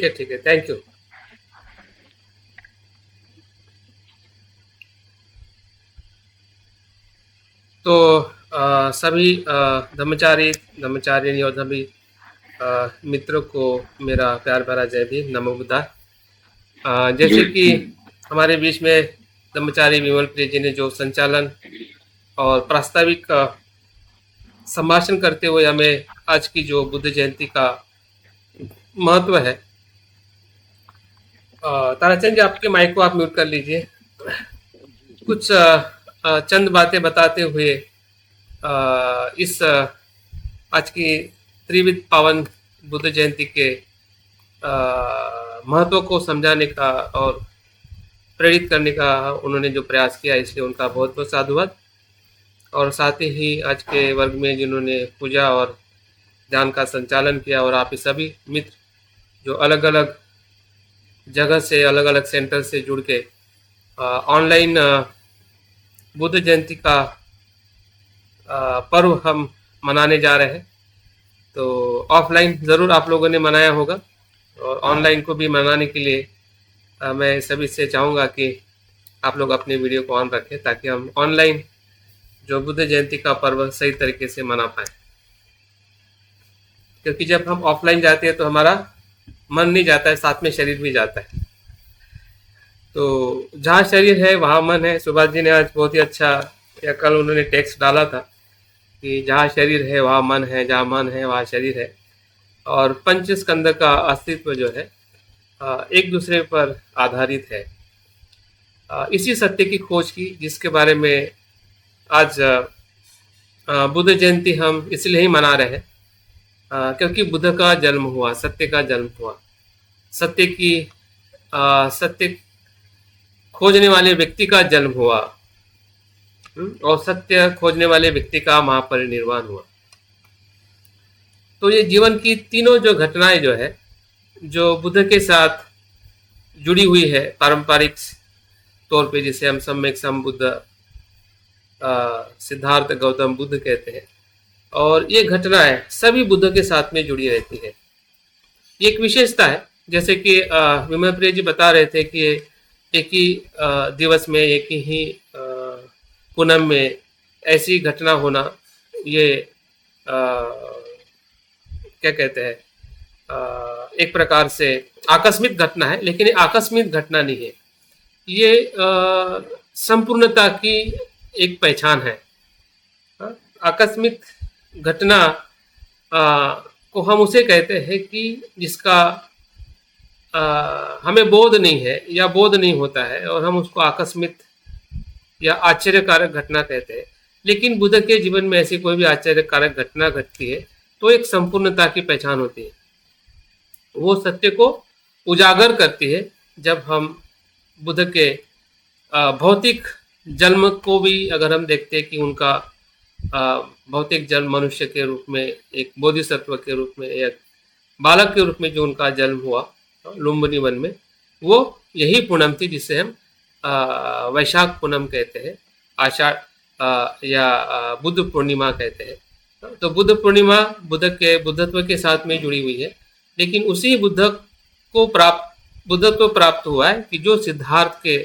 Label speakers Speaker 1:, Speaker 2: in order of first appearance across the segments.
Speaker 1: ठीक है, thank you. तो सभी ब्रह्मचारी ब्रह्मचारिणी और सभी मित्रों को मेरा प्यार भरा जय भी नमो बुद्धाय। जैसे कि हमारे बीच में ब्रह्मचारी विमल प्रिय जी ने जो संचालन और प्रास्ताविक संभाषण करते हुए हमें आज की जो बुद्ध जयंती का महत्व है, ताराचंद जी आपके माइक को आप म्यूट कर लीजिए। कुछ चंद बातें बताते हुए इस आज की त्रिविध पावन बुद्ध जयंती के महत्व को समझाने का और प्रेरित करने का उन्होंने जो प्रयास किया, इसलिए उनका बहुत बहुत साधुवाद। और साथ ही आज के वर्ग में जिन्होंने पूजा और ध्यान का संचालन किया, और आप सभी मित्र जो अलग अलग जगह से, अलग अलग सेंटर से जुड़ के ऑनलाइन बुद्ध जयंती का पर्व हम मनाने जा रहे हैं। तो ऑफलाइन ज़रूर आप लोगों ने मनाया होगा, और ऑनलाइन को भी मनाने के लिए मैं सभी से चाहूँगा कि आप लोग अपने वीडियो को ऑन रखें, ताकि हम ऑनलाइन जो बुद्ध जयंती का पर्व सही तरीके से मना पाएँ। क्योंकि जब हम ऑफलाइन जाते हैं तो हमारा मन नहीं जाता है, साथ में शरीर भी जाता है। तो जहाँ शरीर है वहाँ मन है। सुभाष जी ने आज बहुत ही अच्छा, या कल उन्होंने टेक्स्ट डाला था कि जहाँ शरीर है वहाँ मन है, जहाँ मन है वहाँ शरीर है। और पंच स्कंद का अस्तित्व जो है एक दूसरे पर आधारित है। इसी सत्य की खोज की, जिसके बारे में आज बुद्ध जयंती हम इसलिए ही मना रहे हैं क्योंकि बुद्ध का जन्म हुआ, सत्य का जन्म हुआ। सत्य खोजने वाले व्यक्ति का जन्म हुआ, और सत्य खोजने वाले व्यक्ति का महापरिनिर्वाण हुआ। तो ये जीवन की तीनों जो घटनाएं जो है, जो बुद्ध के साथ जुड़ी हुई है पारंपरिक तौर पे, जिसे हम सम्यक संबुद्ध सिद्धार्थ गौतम बुद्ध कहते हैं, और ये घटनाएं सभी बुद्ध के साथ में जुड़ी रहती है। ये एक विशेषता है। जैसे कि विमल प्रिय जी बता रहे थे कि एक ही दिवस में, एक ही पूनम में ऐसी घटना होना, ये क्या कहते हैं, एक प्रकार से आकस्मिक घटना है। लेकिन ये आकस्मिक घटना नहीं है, ये संपूर्णता की एक पहचान है। आकस्मिक घटना को हम उसे कहते हैं कि जिसका हमें बोध नहीं है या बोध नहीं होता है, और हम उसको आकस्मिक या आश्चर्यकारक घटना कहते हैं। लेकिन बुद्ध के जीवन में ऐसी कोई भी आश्चर्यकारक घटना घटती है तो एक संपूर्णता की पहचान होती है। वो सत्य को उजागर करती है। जब हम बुद्ध के भौतिक जन्म को भी अगर हम देखते हैं कि उनका भौतिक जन्म मनुष्य के रूप में, एक बोधिसत्व के रूप में, एक बालक के रूप में जो उनका जन्म हुआ लुम्बिनी वन में, वो यही पूनम थी जिसे हम वैशाख पूनम कहते हैं, आषाढ़ या बुद्ध पूर्णिमा कहते हैं। तो बुद्ध पूर्णिमा बुद्ध के बुद्धत्व के साथ में जुड़ी हुई है। लेकिन उसी बुद्धत्व प्राप्त हुआ है कि जो सिद्धार्थ के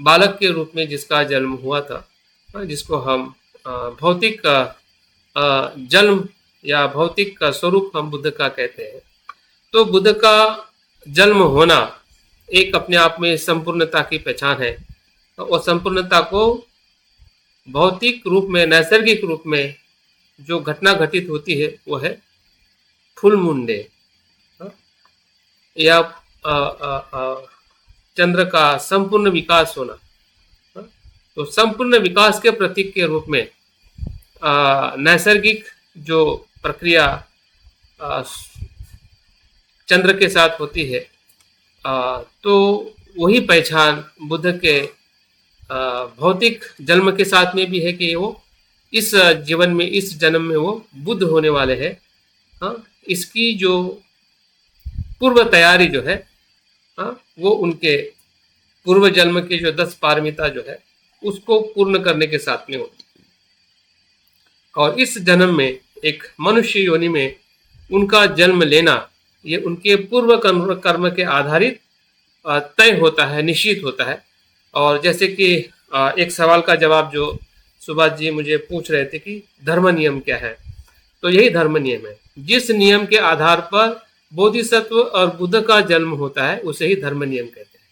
Speaker 1: बालक के रूप में जिसका जन्म हुआ था, जिसको हम भौतिक जन्म या भौतिक स्वरूप हम बुद्ध का कहते हैं। तो बुद्ध का जन्म होना एक अपने आप में संपूर्णता की पहचान है, और संपूर्णता को भौतिक रूप में, नैसर्गिक रूप में जो घटना घटित होती है वो है फुल मुंडे, या चंद्र का संपूर्ण विकास होना। तो संपूर्ण विकास के प्रतीक के रूप में नैसर्गिक जो प्रक्रिया चंद्र के साथ होती है, तो वही पहचान बुद्ध के भौतिक जन्म के साथ में भी है कि वो इस जीवन में, इस जन्म में वो बुद्ध होने वाले हैं। इसकी जो पूर्व तैयारी जो है, वो उनके पूर्व जन्म के जो 10 पारमिता जो है उसको पूर्ण करने के साथ में होती है। और इस जन्म में एक मनुष्य योनि में उनका जन्म लेना ये उनके पूर्व कर्म के आधारित तय होता है, निश्चित होता है। और जैसे कि एक सवाल का जवाब जो सुभाष जी मुझे पूछ रहे थे कि धर्म नियम क्या है, तो यही धर्म नियम है। जिस नियम के आधार पर बोधिसत्व और बुद्ध का जन्म होता है उसे ही धर्म नियम कहते हैं।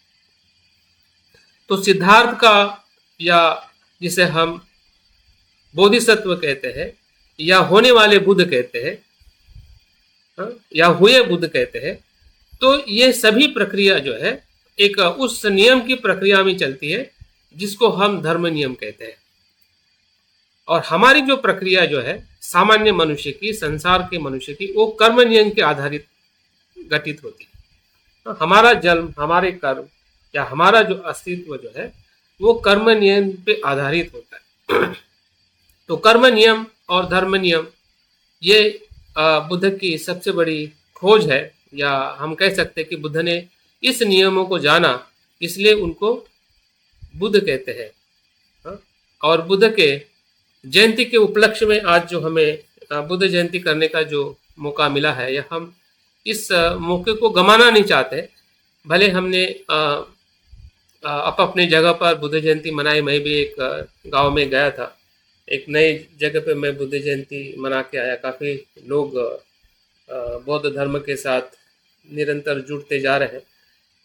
Speaker 1: तो सिद्धार्थ का, या जिसे हम बोधिसत्व कहते हैं या होने वाले बुद्ध कहते हैं, या हुए बुद्ध कहते हैं, तो ये सभी प्रक्रिया जो है एक उस नियम की प्रक्रिया में चलती है जिसको हम धर्म नियम कहते हैं। और हमारी जो प्रक्रिया जो है सामान्य मनुष्य की, संसार के मनुष्य की, वो कर्म नियम के आधारित गठित होती है। तो हमारा जन्म, हमारे कर्म या हमारा जो अस्तित्व जो है वो कर्म नियम पे आधारित होता है। तो कर्म नियम और धर्म नियम ये बुद्ध की सबसे बड़ी खोज है, या हम कह सकते हैं कि बुद्ध ने इस नियमों को जाना, इसलिए उनको बुद्ध कहते हैं। और बुद्ध के जयंती के उपलक्ष्य में आज जो हमें बुद्ध जयंती करने का जो मौका मिला है, या हम इस मौके को गंवाना नहीं चाहते। भले हमने अपनी जगह पर बुद्ध जयंती मनाई, मैं भी एक गांव में गया था, एक नई जगह पे मैं बुद्ध जयंती मना के आया। काफ़ी लोग बौद्ध धर्म के साथ निरंतर जुड़ते जा रहे हैं।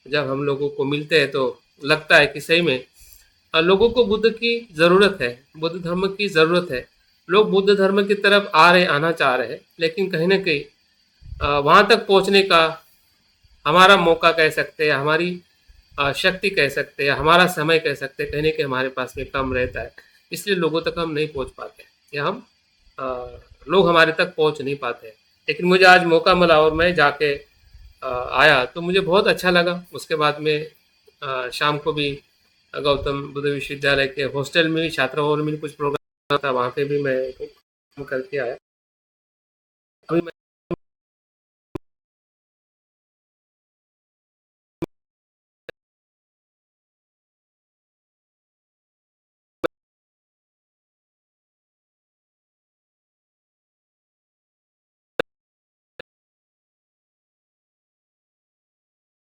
Speaker 1: जब हम लोगों को मिलते हैं तो लगता है कि सही में लोगों को बुद्ध की ज़रूरत है, बुद्ध धर्म की ज़रूरत है। लोग बुद्ध धर्म की तरफ आना चाह रहे हैं, लेकिन कहीं ना कहीं वहाँ तक पहुँचने का हमारा मौका कह सकते हैं, हमारी शक्ति कह सकते हैं, हमारा समय कह सकते हैं, कहने के हमारे पास में कम रहता है। इसलिए लोगों तक हम नहीं पहुँच पाते, या हम लोग हमारे तक पहुँच नहीं पाते। लेकिन मुझे आज मौका मिला और मैं जाके आया तो मुझे बहुत अच्छा लगा। उसके बाद में शाम को भी गौतम बुद्ध विश्वविद्यालय के हॉस्टल में भी, छात्रा भवन में भी कुछ प्रोग्राम था, वहाँ पे भी मैं काम करके आया। अभी मैं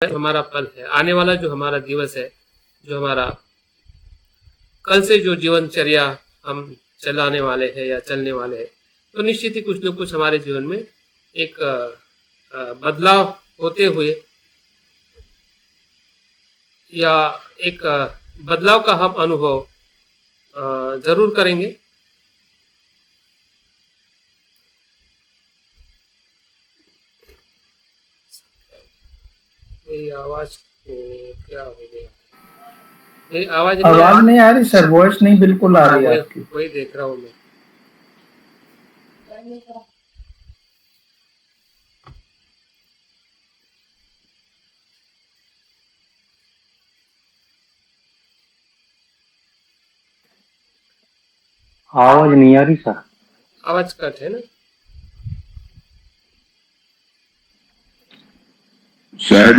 Speaker 1: हमारा पल है, आने वाला जो हमारा दिवस है, जो हमारा कल से जो जीवनचर्या हम चलाने वाले हैं या चलने वाले हैं, तो निश्चित ही कुछ न कुछ हमारे जीवन में एक बदलाव होते हुए, या एक बदलाव का हम अनुभव जरूर करेंगे। मेरी आवाज को क्या हो गया? मेरी आवाज
Speaker 2: नहीं आ रही सर, वॉइस नहीं बिल्कुल आ रही है आपकी।
Speaker 1: वही देख रहा हूँ मैं।
Speaker 2: आवाज नहीं आ रही सर।
Speaker 1: आवाज कट है ना?
Speaker 3: शायद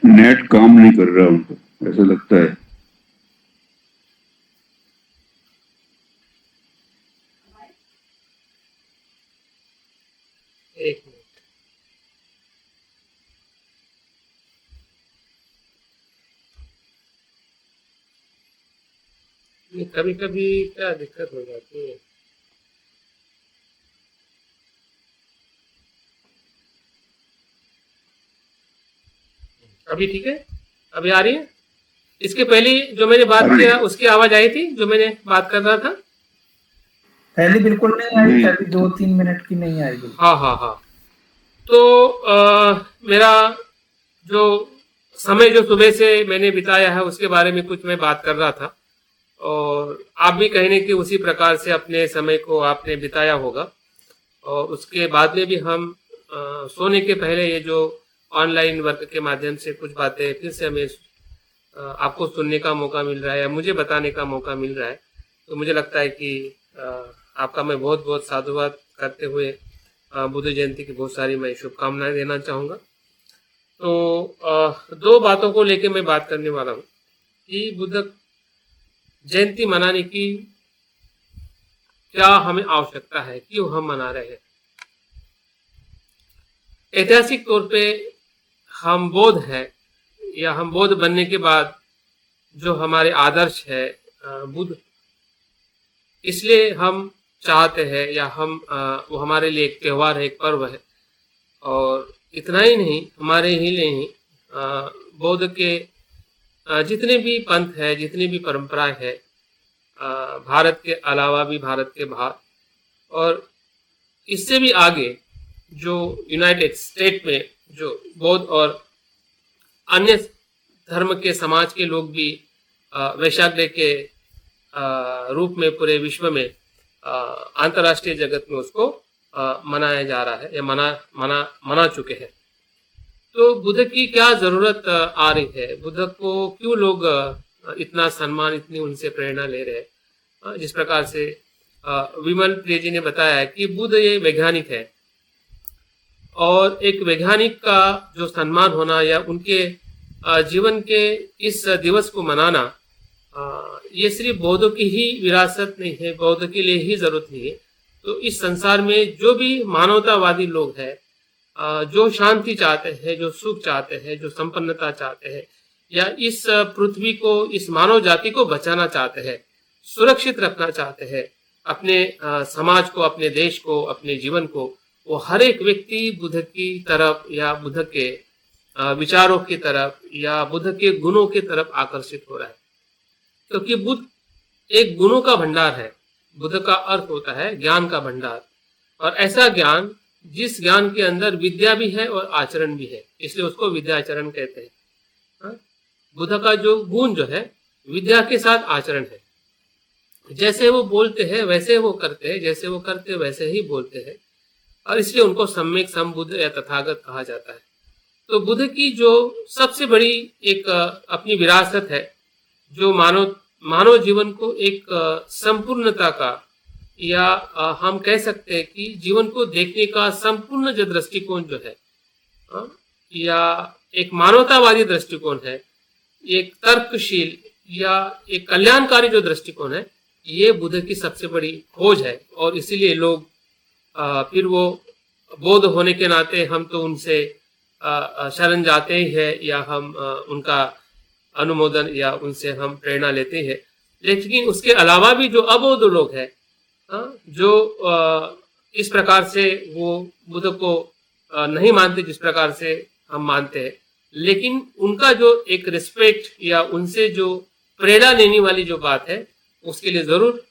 Speaker 3: नेट काम नहीं कर रहा उनको, ऐसा लगता है।
Speaker 1: एक मिनट। कभी कभी क्या दिक्कत हो जाती है। अभी ठीक है? अभी आ रही है? इसके पहले जो मैंने बात किया उसकी आवाज आई थी, जो मैंने बात कर रहा था?
Speaker 2: पहले बिल्कुल नहीं आई, अभी 2-3 मिनट की नहीं आई।
Speaker 1: हाँ हाँ हाँ। तो मेरा जो समय जो सुबह से मैंने बिताया है उसके बारे में कुछ मैं बात कर रहा था, और आप भी कहने कि उसी प्रकार से अपने समय को आपने बिताया होगा। और उसके बाद में भी हम सोने के पहले ये जो ऑनलाइन वर्क के माध्यम से कुछ बातें फिर से हमें आपको सुनने का मौका मिल रहा है, या मुझे बताने का मौका मिल रहा है, तो मुझे लगता है कि आपका मैं बहुत बहुत साधुवाद करते हुए बुद्ध जयंती की बहुत सारी मैं शुभकामनाएं देना चाहूँगा। तो दो बातों को लेकर मैं बात करने वाला हूँ कि बुद्ध जयंती मनाने की क्या हमें आवश्यकता है, क्यों हम मना रहे हैं। ऐतिहासिक तौर पे हम बौद्ध हैं, या हम बौद्ध बनने के बाद जो हमारे आदर्श है बुद्ध, इसलिए हम चाहते हैं, या वो हमारे लिए एक त्यौहार है, एक पर्व है। और इतना ही नहीं, हमारे ही लिए नहीं, बौद्ध के जितने भी पंथ है, जितनी भी परंपराएं है, भारत के अलावा भी, भारत के बाहर और इससे भी आगे जो यूनाइटेड स्टेट में जो बौद्ध और अन्य धर्म के समाज के लोग भी वैशाख डे के रूप में पूरे विश्व में अंतर्राष्ट्रीय जगत में उसको मनाया जा रहा है, या मना चुके हैं। तो बुद्ध की क्या जरूरत आ रही है, बुद्ध को क्यों लोग इतना सम्मान, इतनी उनसे प्रेरणा ले रहे हैं? जिस प्रकार से विमल प्रिय जी ने बताया है कि बुद्ध ये वैज्ञानिक है, और एक वैज्ञानिक का जो सम्मान होना या उनके जीवन के इस दिवस को मनाना, ये सिर्फ बौद्धों की ही विरासत नहीं है, बौद्ध के लिए ही जरूरत नहीं है। तो इस संसार में जो भी मानवतावादी लोग हैं, जो शांति चाहते हैं, जो सुख चाहते हैं, जो संपन्नता चाहते हैं, या इस पृथ्वी को, इस मानव जाति को बचाना चाहते हैं, सुरक्षित रखना चाहते हैं, अपने समाज को, अपने देश को, अपने जीवन को, वो हर एक व्यक्ति बुद्ध की तरफ, या बुद्ध के विचारों की तरफ, या बुद्ध के गुणों की तरफ आकर्षित हो रहा है। क्योंकि बुद्ध एक गुणों का भंडार है। बुद्ध का अर्थ होता है ज्ञान का भंडार, और ऐसा ज्ञान जिस ज्ञान के अंदर विद्या भी है और आचरण भी है, इसलिए उसको विद्याचरण कहते हैं। बुद्ध का जो गुण जो है, विद्या के साथ आचरण है। जैसे वो बोलते हैं वैसे वो करते हैं, जैसे वो करते हैं वैसे ही बोलते हैं, और इसलिए उनको सम्यक संबुद्ध या तथागत कहा जाता है। तो बुद्ध की जो सबसे बड़ी एक अपनी विरासत है, जो मानव जीवन को एक संपूर्णता का, या हम कह सकते हैं कि जीवन को देखने का संपूर्ण जो दृष्टिकोण जो है, या एक मानवतावादी दृष्टिकोण है, एक तर्कशील या एक कल्याणकारी जो दृष्टिकोण है, ये बुद्ध की सबसे बड़ी खोज है। और इसीलिए लोग फिर वो बौद्ध होने के नाते हम तो उनसे शरण जाते ही है, या हम उनका अनुमोदन या उनसे हम प्रेरणा लेते हैं। लेकिन उसके अलावा भी जो अबौद्ध लोग हैं, जो इस प्रकार से वो बुद्ध को नहीं मानते जिस प्रकार से हम मानते हैं, लेकिन उनका जो एक रिस्पेक्ट या उनसे जो प्रेरणा लेने वाली जो बात है, उसके लिए जरूर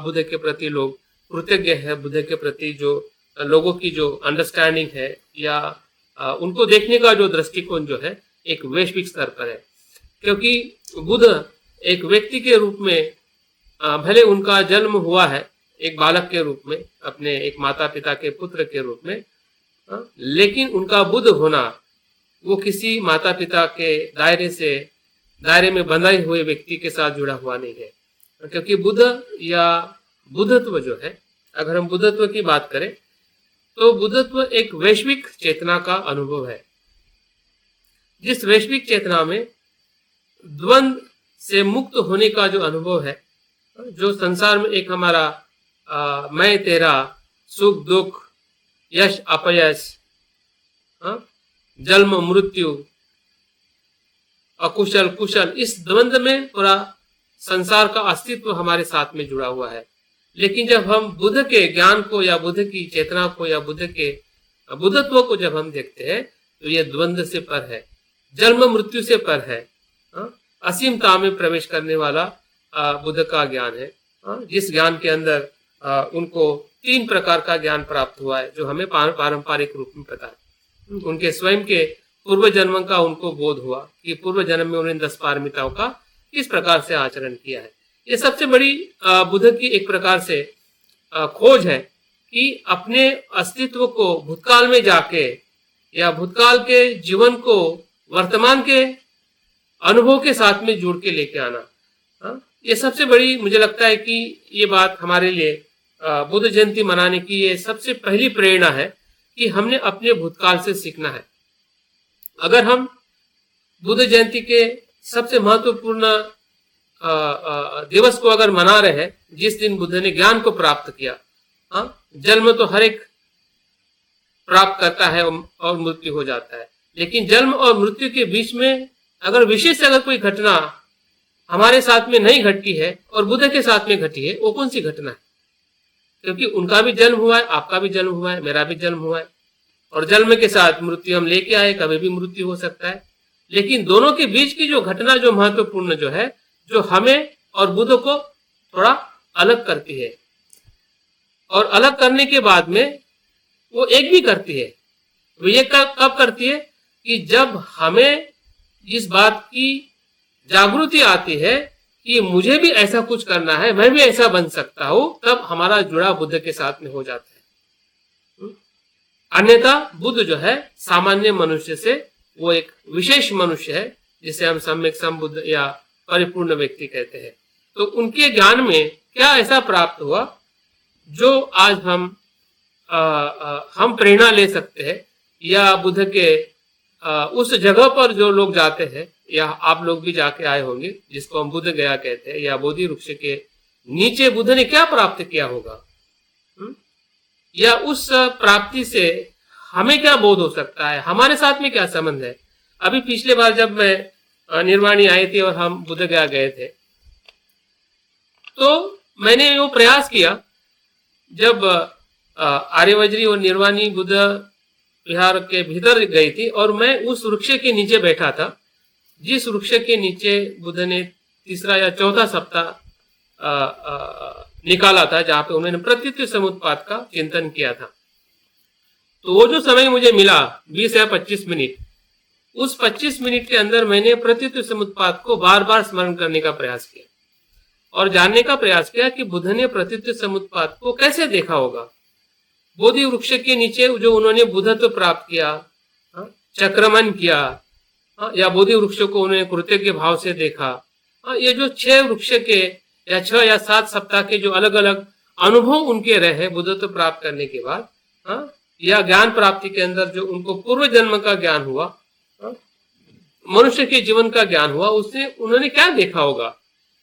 Speaker 1: बुद्ध के प्रति लोग कृतज्ञ है। बुद्ध के प्रति जो लोगों की जो अंडरस्टैंडिंग है, या उनको देखने का जो दृष्टिकोण जो है, एक वैश्विक स्तर पर है। क्योंकि बुद्ध एक व्यक्ति के रूप में, भले उनका जन्म हुआ है एक बालक के रूप में, अपने एक माता पिता के पुत्र के रूप में, लेकिन उनका बुद्ध होना वो किसी माता पिता के दायरे में बंधाए हुए व्यक्ति के साथ जुड़ा हुआ नहीं है। क्योंकि बुद्ध या बुद्धत्व जो है, अगर हम बुद्धत्व की बात करें तो बुद्धत्व एक वैश्विक चेतना का अनुभव है, जिस वैश्विक चेतना में द्वंद से मुक्त होने का जो अनुभव है, जो संसार में एक हमारा मैं तेरा, सुख दुख, यश अपयश, जन्म मृत्यु, अकुशल कुशल, इस द्वंद में पूरा संसार का अस्तित्व हमारे साथ में जुड़ा हुआ है। लेकिन जब हम बुद्ध के ज्ञान को, या बुद्ध की चेतना को, या बुद्ध के बुद्धत्व को जब हम देखते हैं, तो ये द्वंद से पर है, जन्म मृत्यु से पर है, असीमता में प्रवेश करने वाला बुद्ध का ज्ञान है। जिस ज्ञान के अंदर उनको 3 प्रकार का ज्ञान प्राप्त हुआ है, जो हमें पारंपरिक रूप में पता है। उनके स्वयं के पूर्व जन्म का उनको बोध हुआ कि पूर्व जन्म में उन्होंने 10 पारमिताओं का किस प्रकार से आचरण किया है। ये सबसे बड़ी बुद्ध की एक प्रकार से खोज है कि अपने अस्तित्व को भूतकाल में जाके, या भूतकाल के जीवन को वर्तमान के अनुभव के साथ में जोड़ के लेके आना। ये सबसे बड़ी, मुझे लगता है कि ये बात हमारे लिए बुद्ध जयंती मनाने की ये सबसे पहली प्रेरणा है कि हमने अपने भूतकाल से सीखना है। अगर हम बुद्ध जयंती के सबसे महत्वपूर्ण दिवस को अगर मना रहे हैं, जिस दिन बुद्ध ने ज्ञान को प्राप्त किया, जन्म तो हर एक प्राप्त करता है और मृत्यु हो जाता है। लेकिन जन्म और मृत्यु के बीच में अगर विशेष अगर कोई घटना हमारे साथ में नहीं घटी है और बुद्ध के साथ में घटी है, वो कौन सी घटना है? क्योंकि उनका भी जन्म हुआ है, आपका भी जन्म हुआ है, मेरा भी जन्म हुआ है, और जन्म के साथ मृत्यु हम लेके आए, कभी भी मृत्यु हो सकता है। लेकिन दोनों के बीच की जो घटना जो महत्वपूर्ण जो है, जो हमें और बुद्ध को थोड़ा अलग करती है, और अलग करने के बाद में वो एक भी करती है। वो ये कब करती है? कि जब हमें इस बात की जागृति आती है कि मुझे भी ऐसा कुछ करना है, मैं भी ऐसा बन सकता हूं, तब हमारा जुड़ा बुद्ध के साथ में हो जाता है। अन्यथा बुद्ध जो है सामान्य मनुष्य से वो एक विशेष मनुष्य है, जिसे हम सम्यक संबुद्ध या परिपूर्ण व्यक्ति कहते हैं। तो उनके ज्ञान में क्या ऐसा प्राप्त हुआ जो आज हम प्रेरणा ले सकते हैं, या बुद्ध के उस जगह पर जो लोग जाते हैं, या आप लोग भी जाके आए होंगे, जिसको हम बुद्ध गया कहते हैं, या बोधि वृक्ष के नीचे बुद्ध ने क्या प्राप्त किया होगा, या उस प्राप्ति से हमें क्या बोध हो सकता है, हमारे साथ में क्या संबंध है। अभी पिछले बार जब मैं निर्वाणी आई थी और हम बुद्ध गया गए थे, तो मैंने वो प्रयास किया, जब आर्यवज्री और निर्वाणी बुद्ध विहार के भीतर गई थी और मैं उस वृक्ष के नीचे बैठा था, जिस वृक्ष के नीचे बुद्ध ने तीसरा या चौथा सप्ताह निकाला था, जहां पे उन्होंने प्रत्युत्तर समुत्पाद का चिंतन किया था। तो वो जो समय मुझे मिला 20 या 25 मिनट, उस 25 मिनट के अंदर मैंने प्रत्युत्तर समुत्पाद को बार बार स्मरण करने का प्रयास किया और जानने का प्रयास किया कि बुद्ध ने प्रत्युत्तर समुत्पाद को कैसे देखा होगा। बोधि वृक्ष के नीचे जो उन्होंने बुद्धत्व प्राप्त किया, चक्रमन किया, या बोधि वृक्ष को उन्होंने कृतज्ञ भाव से देखा, ये जो 6 वृक्ष के या 6 या 7 सप्ताह के जो अलग अलग अनुभव उनके रहे बुद्धत्व प्राप्त करने के बाद, या ज्ञान प्राप्ति के अंदर जो उनको पूर्व जन्म का ज्ञान हुआ, मनुष्य के जीवन का ज्ञान हुआ, उससे उन्होंने क्या देखा होगा।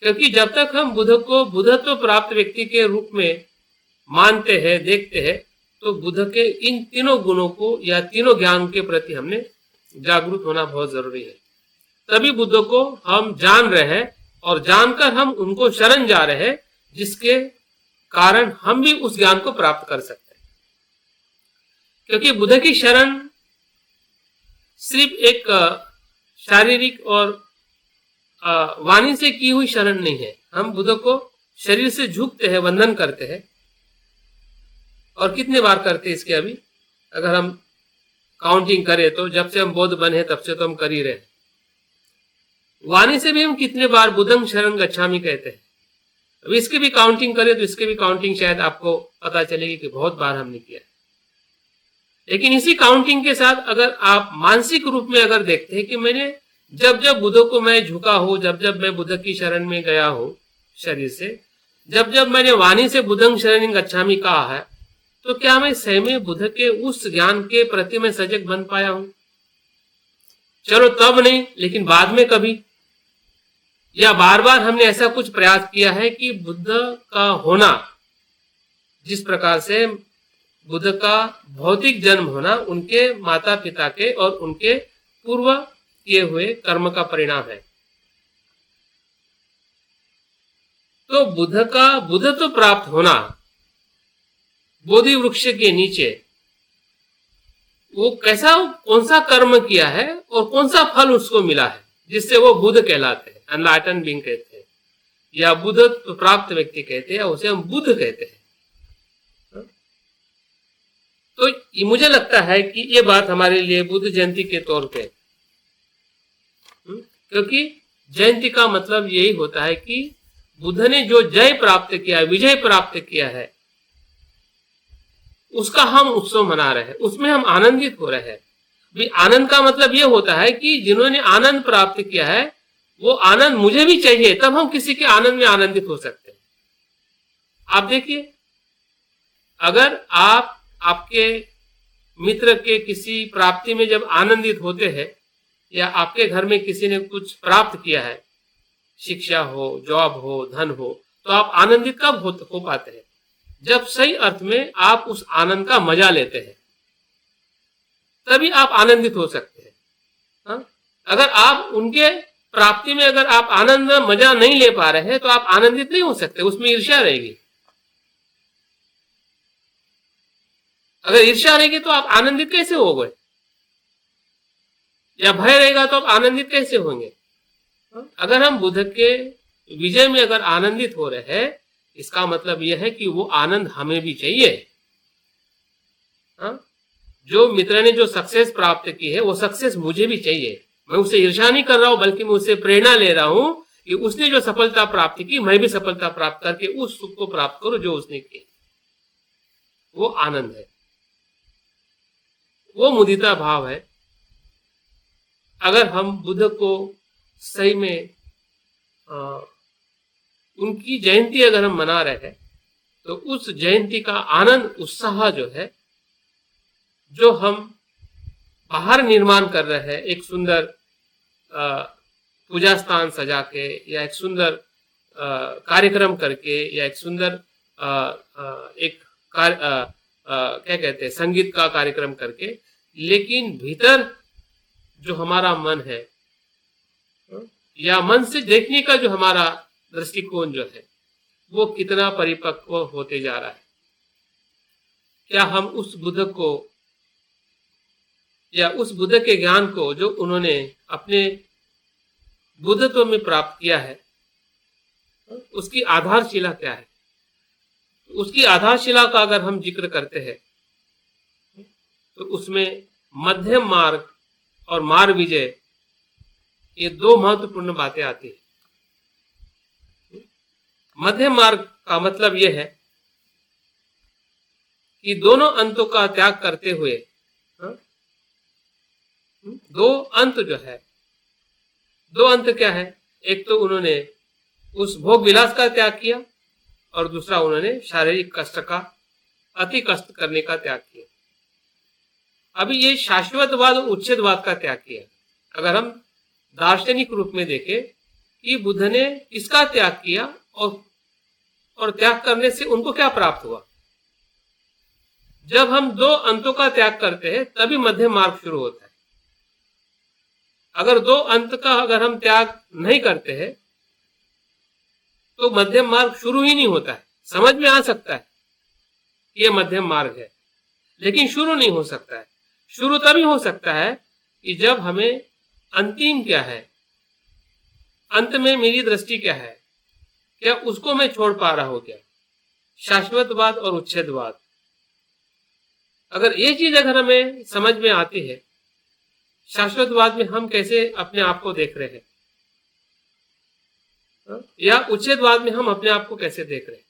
Speaker 1: क्योंकि जब तक हम बुद्ध को बुद्धत्व प्राप्त व्यक्ति के रूप में मानते हैं, देखते हैं, तो बुद्ध के इन तीनों गुणों को या तीनों ज्ञान के प्रति हमने जागरूक होना बहुत जरूरी है। तभी बुद्ध को हम जान रहे हैं और जानकर हम उनको शरण जा रहे हैं, जिसके कारण हम भी उस ज्ञान को प्राप्त कर सकते हैं। क्योंकि बुद्ध की शरण सिर्फ एक शारीरिक और वाणी से की हुई शरण नहीं है। हम बुद्ध को शरीर से झुकते हैं, वंदन करते हैं, और कितने बार करते हैं इसके अभी अगर हम काउंटिंग करें तो जब से हम बौद्ध बने तब से तो हम कर ही रहे। वाणी से भी हम कितने बार बुद्धं शरणं गच्छामि कहते हैं। अब इसकी भी काउंटिंग करें तो इसके भी काउंटिंग शायद आपको पता चलेगी कि बहुत बार हमने किया है। लेकिन इसी काउंटिंग के साथ अगर आप मानसिक रूप में अगर देखते हैं कि मैंने जब जब बुद्ध को मैं झुका हूं, जब जब मैं बुद्ध की शरण में गया हूं शरीर से, जब जब मैंने वाणी से बुद्धं शरणं गच्छामि कहा है, तो क्या मैं सही में बुद्ध के उस ज्ञान के प्रति मैं सजग बन पाया हूं? चलो तब नहीं, लेकिन बाद में कभी, या बार बार हमने ऐसा कुछ प्रयास किया है कि बुद्ध का होना, जिस प्रकार से बुद्ध का भौतिक जन्म होना उनके माता पिता के और उनके पूर्व किए हुए कर्म का परिणाम है। तो बुद्ध का बुद्धत्व प्राप्त होना बोधि वृक्ष के नीचे, वो कैसा कौन सा कर्म किया है और कौन सा फल उसको मिला है, जिससे वो बुद्ध कहलाते हैं, एनलाइटन बीइंग कहते हैं, या बुद्धत्व प्राप्त व्यक्ति कहते हैं, या उसे हम बुद्ध कहते हैं। तो मुझे लगता है कि ये बात हमारे लिए बुद्ध जयंती के तौर पे, क्योंकि जयंती का मतलब यही होता है कि बुद्ध ने जो जय प्राप्त किया, विजय प्राप्त किया है, उसका हम उत्सव मना रहे हैं, उसमें हम आनंदित हो रहे हैं। भी आनंद का मतलब ये होता है कि जिन्होंने आनंद प्राप्त किया है वो आनंद मुझे भी चाहिए, तब हम किसी के आनंद में आनंदित हो सकते हैं। आप देखिए, अगर आप आपके मित्र के किसी प्राप्ति में जब आनंदित होते हैं, या आपके घर में किसी ने कुछ प्राप्त किया है, शिक्षा हो, जॉब हो, धन हो, तो आप आनंदित कब हो पाते हैं? जब सही अर्थ में आप उस आनंद का मजा लेते हैं। तभी आप आनंदित हो सकते हैं। हाँ? अगर आप उनके प्राप्ति में अगर आप आनंद मजा नहीं ले पा रहे हैं तो आप आनंदित नहीं हो सकते, उसमें ईर्ष्या रहेगी। अगर ईर्ष्या रहेगी तो आप आनंदित कैसे होंगे, या भय रहेगा तो आप आनंदित कैसे होंगे। अगर हम बुद्ध के विजय में अगर आनंदित हो रहे हैं, इसका मतलब यह है कि वो आनंद हमें भी चाहिए। जो मित्र ने जो सक्सेस प्राप्त की है वो सक्सेस मुझे भी चाहिए। मैं उससे ईर्ष्या नहीं कर रहा हूं, बल्कि मैं उससे प्रेरणा ले रहा हूं कि उसने जो सफलता प्राप्त की मैं भी सफलता प्राप्त करके उस सुख को प्राप्त करूं जो उसने की। वो आनंद है, वो मुदिता भाव है। अगर हम बुद्ध को सही में उनकी जयंती अगर हम मना रहे हैं तो उस जयंती का आनंद उत्साह जो है, जो हम बाहर निर्माण कर रहे हैं, एक सुंदर पूजा स्थान सजा के, या एक सुंदर कार्यक्रम करके, या एक सुंदर क्या कहते हैं संगीत का कार्यक्रम करके, लेकिन भीतर जो हमारा मन है या मन से देखने का जो हमारा दृष्टिकोण जो है वो कितना परिपक्व होते जा रहा है। क्या हम उस बुद्ध को या उस बुद्ध के ज्ञान को जो उन्होंने अपने बुद्धत्व में प्राप्त किया है, उसकी आधारशिला क्या है, उसकी आधारशिला का अगर हम जिक्र करते हैं तो उसमें मध्यम मार्ग और मार्ग विजय, ये दो महत्वपूर्ण बातें आती है। मध्यम मार्ग का मतलब यह है कि दोनों अंतों का त्याग करते हुए, दो अंत जो है, दो अंत क्या है, एक तो उन्होंने उस भोग विलास का त्याग किया और दूसरा उन्होंने शारीरिक कष्ट का, अति कष्ट करने का त्याग किया। अभी ये शाश्वतवाद और उच्छेदवाद का त्याग किया। अगर हम दार्शनिक रूप में देखें कि बुद्ध ने इसका त्याग किया और त्याग करने से उनको क्या प्राप्त हुआ। जब हम दो अंतों का त्याग करते हैं तभी मध्यम मार्ग शुरू होता है। अगर दो अंत का अगर हम त्याग नहीं करते हैं तो मध्यम मार्ग शुरू ही नहीं होता है। समझ में आ सकता है ये मध्यम मार्ग है, लेकिन शुरू नहीं हो सकता है। शुरू तभी हो सकता है कि जब हमें अंतिम क्या है, अंत में मेरी दृष्टि क्या है, क्या उसको मैं छोड़ पा रहा हूं क्या, शाश्वतवाद और उच्छेदवाद। अगर ये चीज अगर हमें समझ में आती है, शाश्वतवाद में हम कैसे अपने आप को देख रहे हैं या उच्छेदवाद में हम अपने आप को कैसे देख रहे हैं,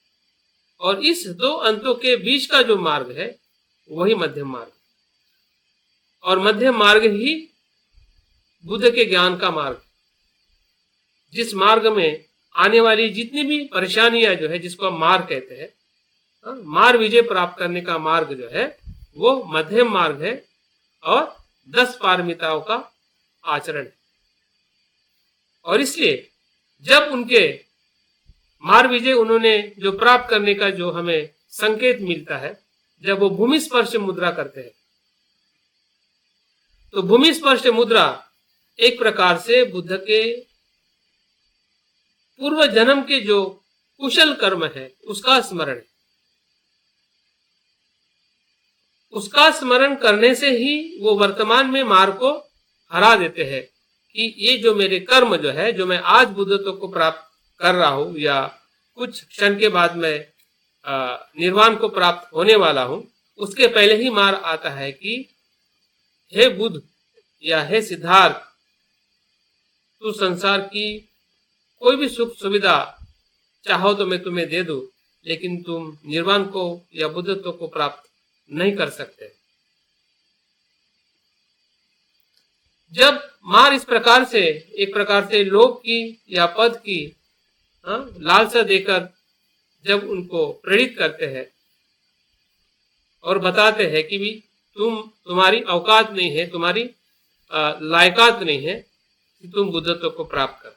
Speaker 1: और इस दो अंतों के बीच का जो मार्ग है वही मध्यम मार्ग, और मध्यम मार्ग ही बुद्ध के ज्ञान का मार्ग, जिस मार्ग में आने वाली जितनी भी परेशानियां जो है, जिसको हम मार्ग कहते हैं, मार्ग विजय प्राप्त करने का मार्ग जो है वो मध्यम मार्ग है और 10 पारमिताओं का आचरण है। और इसलिए जब उनके मार्ग विजय उन्होंने जो प्राप्त करने का जो हमें संकेत मिलता है, जब वो भूमि स्पर्श मुद्रा करते हैं, तो भूमि स्पर्श मुद्रा एक प्रकार से बुद्ध के पूर्व जन्म के जो कुशल कर्म है उसका स्मरण है। उसका स्मरण करने से ही वो वर्तमान में मार्ग को हरा देते हैं कि ये जो मेरे कर्म जो है, जो मैं आज बुद्धत्व को प्राप्त कर रहा हूं या कुछ क्षण के बाद मैं निर्वाण को प्राप्त होने वाला हूं, उसके पहले ही मार आता है कि हे बुद्ध या हे सिद्धार्थ, तू संसार की कोई भी सुख सुविधा चाहो तो मैं तुम्हें दे दूं, लेकिन तुम निर्वाण को या बुद्धत्व को प्राप्त नहीं कर सकते। जब मार इस प्रकार से, एक प्रकार से लोक की या पद की लालसा देकर जब उनको प्रेरित करते हैं और बताते हैं कि भी तुम्हारी औकात नहीं है, तुम्हारी लायकात नहीं है कि तुम बुद्धत्व को प्राप्त कर।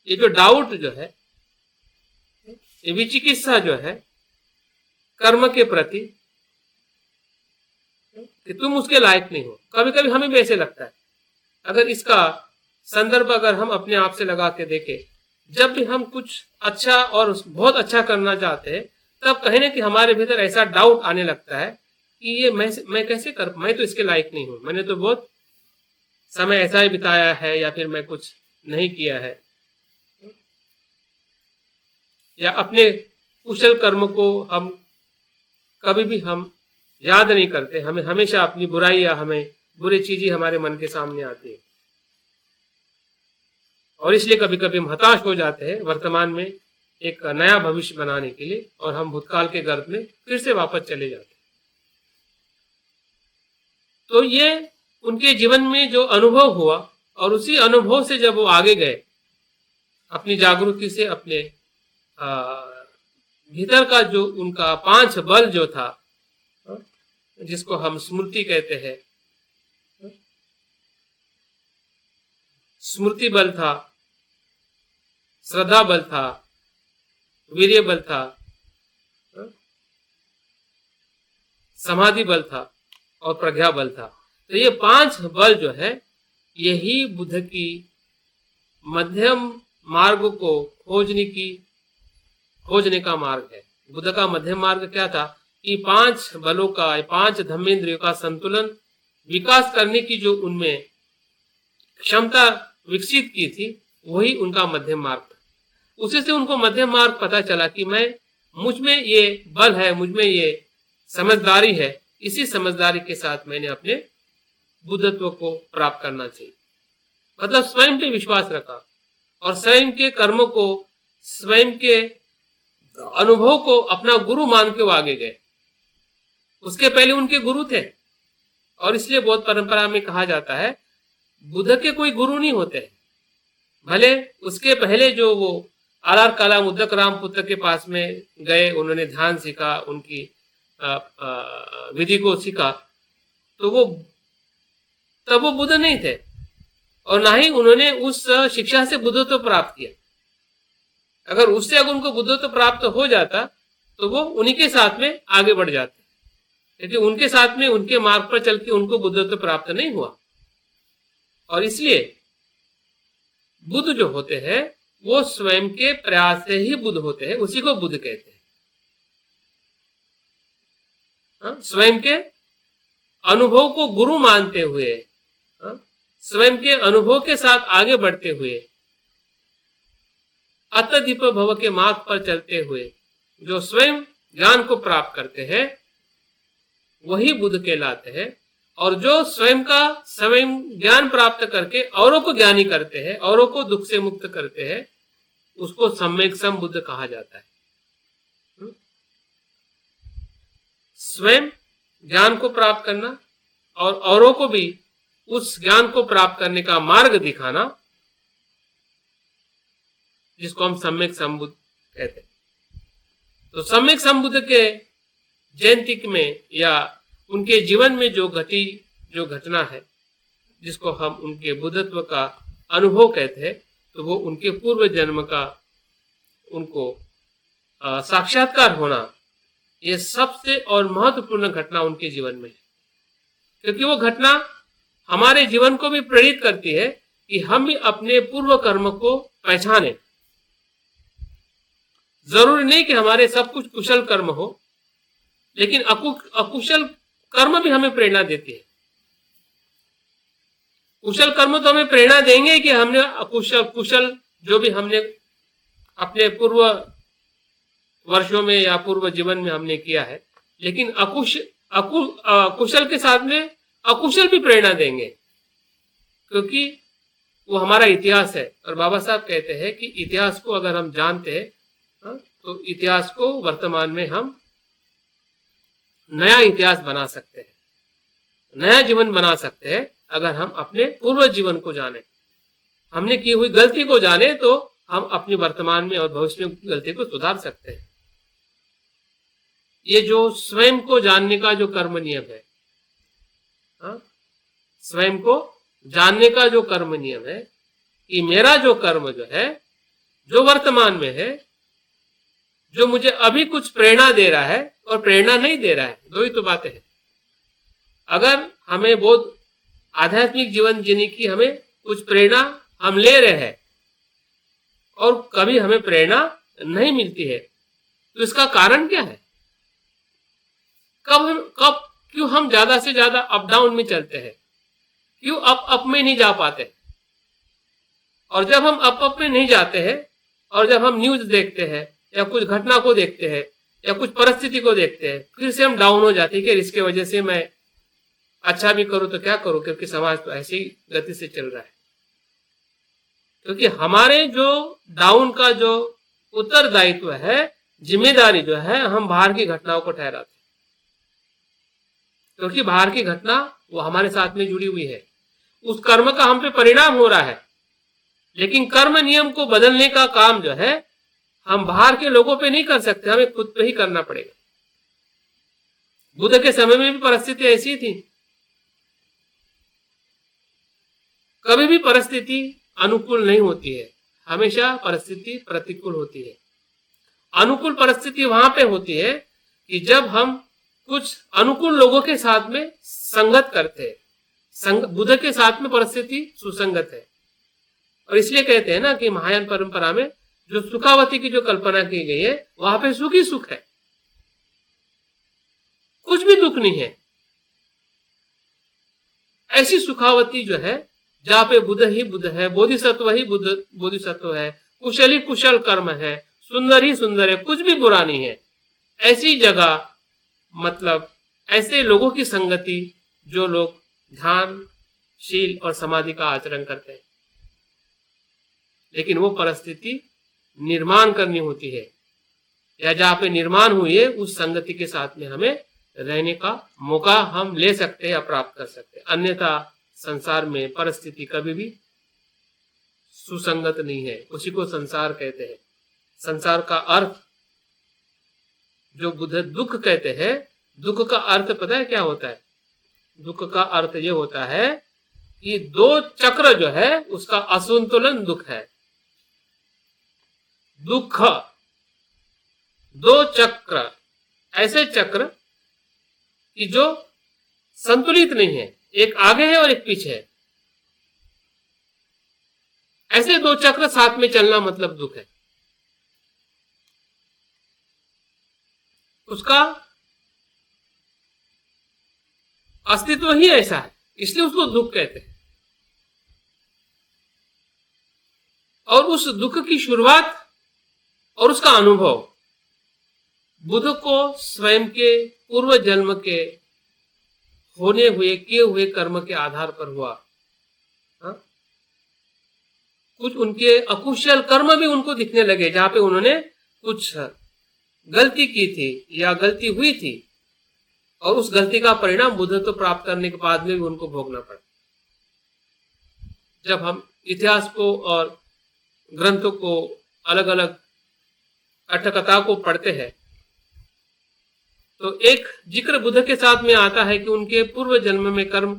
Speaker 1: ये जो डाउट जो है, ये विचिकित्सा जो है कर्म के प्रति, कि तुम उसके लायक नहीं हो। कभी कभी हमें भी ऐसे लगता है। अगर इसका संदर्भ अगर हम अपने आप से लगा के देखें, जब भी हम कुछ अच्छा और बहुत अच्छा करना चाहते हैं, तब कहीं ना कि हमारे भीतर ऐसा डाउट आने लगता है कि ये मैं कैसे कर, मैं तो इसके लायक नहीं हूं, मैंने तो बहुत समय ऐसा ही बिताया है, या फिर मैं कुछ नहीं किया है, या अपने कुशल कर्म को हम कभी भी हम याद नहीं करते। हमें हमेशा अपनी बुराई या हमें बुरी चीजें हमारे मन के सामने आती है, और इसलिए कभी कभी हम हताश हो जाते हैं वर्तमान में एक नया भविष्य बनाने के लिए, और हम भूतकाल के गर्भ में फिर से वापस चले जाते हैं। तो ये उनके जीवन में जो अनुभव हुआ, और उसी अनुभव से जब वो आगे गए, अपनी जागृति से अपने भीतर का जो उनका 5 बल जो था, जिसको हम स्मृति कहते हैं, स्मृति बल था, श्रद्धा बल था, वीर्य बल था, समाधि बल था, और प्रज्ञा बल था। तो ये 5 बल जो है, यही बुद्ध की मध्यम मार्ग को खोजने का मार्ग है। बुद्ध का मध्यम मार्ग क्या था कि 5 बलों का, 5 धम्मेंद्रियों का संतुलन विकास करने की जो उनमें क्षमता विकसित की थी, वही उनका मध्यम मार्ग था। उसी से उनको मध्यम मार्ग पता चला कि मुझ में ये बल है, मुझ में ये समझदारी है, इसी समझदारी के साथ मैंने अपने बुद्धत्व को प्राप्त करना चाहिए। मतलब स्वयं पे विश्वास रखा, और स्वयं के कर्मों को, स्वयं के अनुभव को अपना गुरु मान के वो आगे गए। उसके पहले उनके गुरु थे, और इसलिए बौद्ध परंपरा में कहा जाता है बुद्ध के कोई गुरु नहीं होते। भले उसके पहले जो वो आलार काला मुद्दक राम पुत्र के पास में गए, उन्होंने ध्यान सीखा, उनकी विधि को सीखा, तो तब वो बुद्ध नहीं थे, और ना ही उन्होंने उस शिक्षा से बुद्धत्व प्राप्त किया। अगर उनको बुद्धत्व प्राप्त हो जाता, तो वो उन्हीं के साथ में आगे बढ़ जाते, क्योंकि उनके साथ में उनके मार्ग पर चल के उनको बुद्धत्व प्राप्त नहीं हुआ। और इसलिए बुद्ध जो होते हैं, वो स्वयं के प्रयास से ही बुद्ध होते हैं, उसी को बुद्ध कहते हैं। स्वयं के अनुभव को गुरु मानते हुए, स्वयं के अनुभव के साथ आगे बढ़ते हुए, अतदीप भव के मार्ग पर चलते हुए जो स्वयं ज्ञान को प्राप्त करते हैं, वही बुद्ध कहलाते हैं। और जो स्वयं ज्ञान प्राप्त करके औरों को ज्ञानी करते हैं, औरों को दुख से मुक्त करते हैं, उसको सम्यक संबुद्ध कहा जाता है। स्वयं ज्ञान को प्राप्त करना और औरों को भी उस ज्ञान को प्राप्त करने का मार्ग दिखाना, जिसको हम सम्यक संबुद्ध कहते हैं। तो सम्यक संबुद्ध के जयंती में या उनके जीवन में जो घटना है, जिसको हम उनके बुद्धत्व का अनुभव कहते हैं, तो वो उनके पूर्व जन्म का उनको साक्षात्कार होना, ये सबसे और महत्वपूर्ण घटना उनके जीवन में है। क्योंकि वो घटना हमारे जीवन को भी प्रेरित करती है कि हम भी अपने पूर्व कर्म को पहचानें। जरूरी नहीं कि हमारे सब कुछ कुशल कर्म हो, लेकिन अकुशल कर्म भी हमें प्रेरणा देती है। कुशल कर्म तो हमें प्रेरणा देंगे कि हमने कुशल जो भी हमने अपने पूर्व वर्षों में या पूर्व जीवन में हमने किया है, लेकिन कुशल के साथ में अकुशल भी प्रेरणा देंगे, क्योंकि वो हमारा इतिहास है। और बाबा साहब कहते हैं कि इतिहास को अगर हम जानते हैं, तो इतिहास को वर्तमान में हम नया इतिहास बना सकते हैं, नया जीवन बना सकते हैं। अगर हम अपने पूर्व जीवन को जाने, हमने की हुई गलती को जाने, तो हम अपनी वर्तमान में और भविष्य में गलती को सुधार सकते हैं। ये जो स्वयं को जानने का जो कर्म नियम है, स्वयं को जानने का जो कर्म नियम है, कि मेरा जो कर्म जो है, जो वर्तमान में है, जो मुझे अभी कुछ प्रेरणा दे रहा है और प्रेरणा नहीं दे रहा है, दो ही तो बातें हैं। अगर हमें बहुत आध्यात्मिक जीवन जीने की हमें कुछ प्रेरणा हम ले रहे हैं और कभी हमें प्रेरणा नहीं मिलती है, तो इसका कारण क्या है? कब क्यों हम ज्यादा से ज्यादा अप डाउन में चलते हैं? क्यों अप में नहीं जा पाते? और जब हम अप में नहीं जाते हैं और जब हम न्यूज देखते हैं या कुछ घटना को देखते हैं या कुछ परिस्थिति को देखते हैं, फिर से हम डाउन हो जाते हैं कि इसके वजह से मैं अच्छा भी करूं तो क्या करूं, क्योंकि समाज तो ऐसी गति से चल रहा है। क्योंकि हमारे जो डाउन का जो उत्तरदायित्व है, जिम्मेदारी जो है, हम बाहर की घटनाओं को ठहराते हैं, क्योंकि बाहर की घटना वो हमारे साथ में जुड़ी हुई है, उस कर्म का हम पे परिणाम हो रहा है। लेकिन कर्म नियम को बदलने का काम जो है हम बाहर के लोगों पे नहीं कर सकते, हमें खुद पे ही करना पड़ेगा। बुद्ध के समय में भी परिस्थिति ऐसी थी, कभी भी परिस्थिति अनुकूल नहीं होती है, हमेशा परिस्थिति प्रतिकूल होती है। अनुकूल परिस्थिति वहां पे होती है कि जब हम कुछ अनुकूल लोगों के साथ में संगत करते हैं। बुद्ध के साथ में परिस्थिति सुसंगत है, और इसलिए कहते हैं ना कि महायान परंपरा में जो सुखावती की जो कल्पना की गई है, वहां पे सुख ही सुख है, कुछ भी दुख नहीं है। ऐसी सुखावती जो है जहां पे बुद्ध ही बुद्ध है, बोधिसत्व ही बुद्ध बोधिसत्व है, कुशल ही कुशल कर्म है, सुंदर ही सुंदर है, कुछ भी बुरा नहीं है। ऐसी जगह, मतलब ऐसे लोगों की संगति जो लोग ध्यान, शील और समाधि का आचरण करते हैं। लेकिन वो परिस्थिति निर्माण करनी होती है, या जहां पे निर्माण हुई है उस संगति के साथ में हमें रहने का मौका हम ले सकते हैं या प्राप्त कर सकते हैं। अन्यथा संसार में परिस्थिति कभी भी सुसंगत नहीं है, उसी को संसार कहते हैं। संसार का अर्थ जो बुद्ध दुख कहते हैं, दुख का अर्थ पता है क्या होता है? दुख का अर्थ ये होता है कि दो चक्र जो है उसका असंतुलन दुख है। दुख, दो चक्र, ऐसे चक्र कि जो संतुलित नहीं है, एक आगे है और एक पीछे है, ऐसे दो चक्र साथ में चलना मतलब दुख है। उसका अस्तित्व ही ऐसा है, इसलिए उसको दुख कहते हैं। और उस दुख की शुरुआत और उसका अनुभव बुद्ध को स्वयं के पूर्व जन्म के होने हुए किए हुए कर्म के आधार पर हुआ। कुछ उनके अकुशल कर्म भी उनको दिखने लगे, जहां पे उन्होंने कुछ गलती की थी या गलती हुई थी, और उस गलती का परिणाम बुद्ध तो प्राप्त करने के बाद में भी उनको भोगना पड़ा। जब हम इतिहास को और ग्रंथों को, अलग अलग अट्ठकथा को पढ़ते हैं, तो एक जिक्र बुद्ध के साथ में आता है कि उनके पूर्व जन्म में कर्म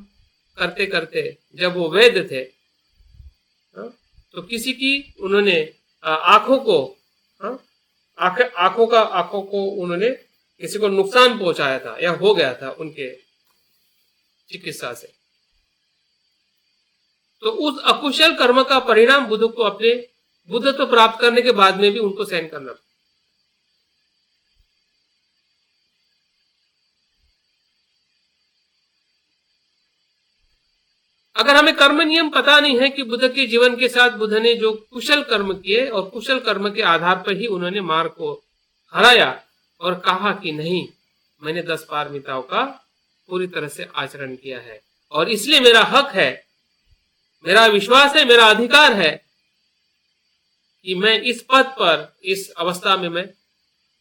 Speaker 1: करते करते जब वो वैद्य थे, तो किसी की उन्होंने आंखों को उन्होंने किसी को नुकसान पहुंचाया था या हो गया था उनके चिकित्सा से। तो उस अकुशल कर्म का परिणाम बुद्ध को अपने बुद्ध तो प्राप्त करने के बाद में भी उनको सहन करना। अगर हमें कर्म नियम पता नहीं है कि बुद्ध के जीवन के साथ बुद्ध ने जो कुशल कर्म किए और कुशल कर्म के आधार पर ही उन्होंने मार्ग को हराया और कहा कि नहीं, मैंने 10 पारमिताओं का पूरी तरह से आचरण किया है और इसलिए मेरा हक है, मेरा विश्वास है, मेरा अधिकार है कि मैं इस पद पर, इस अवस्था में मैं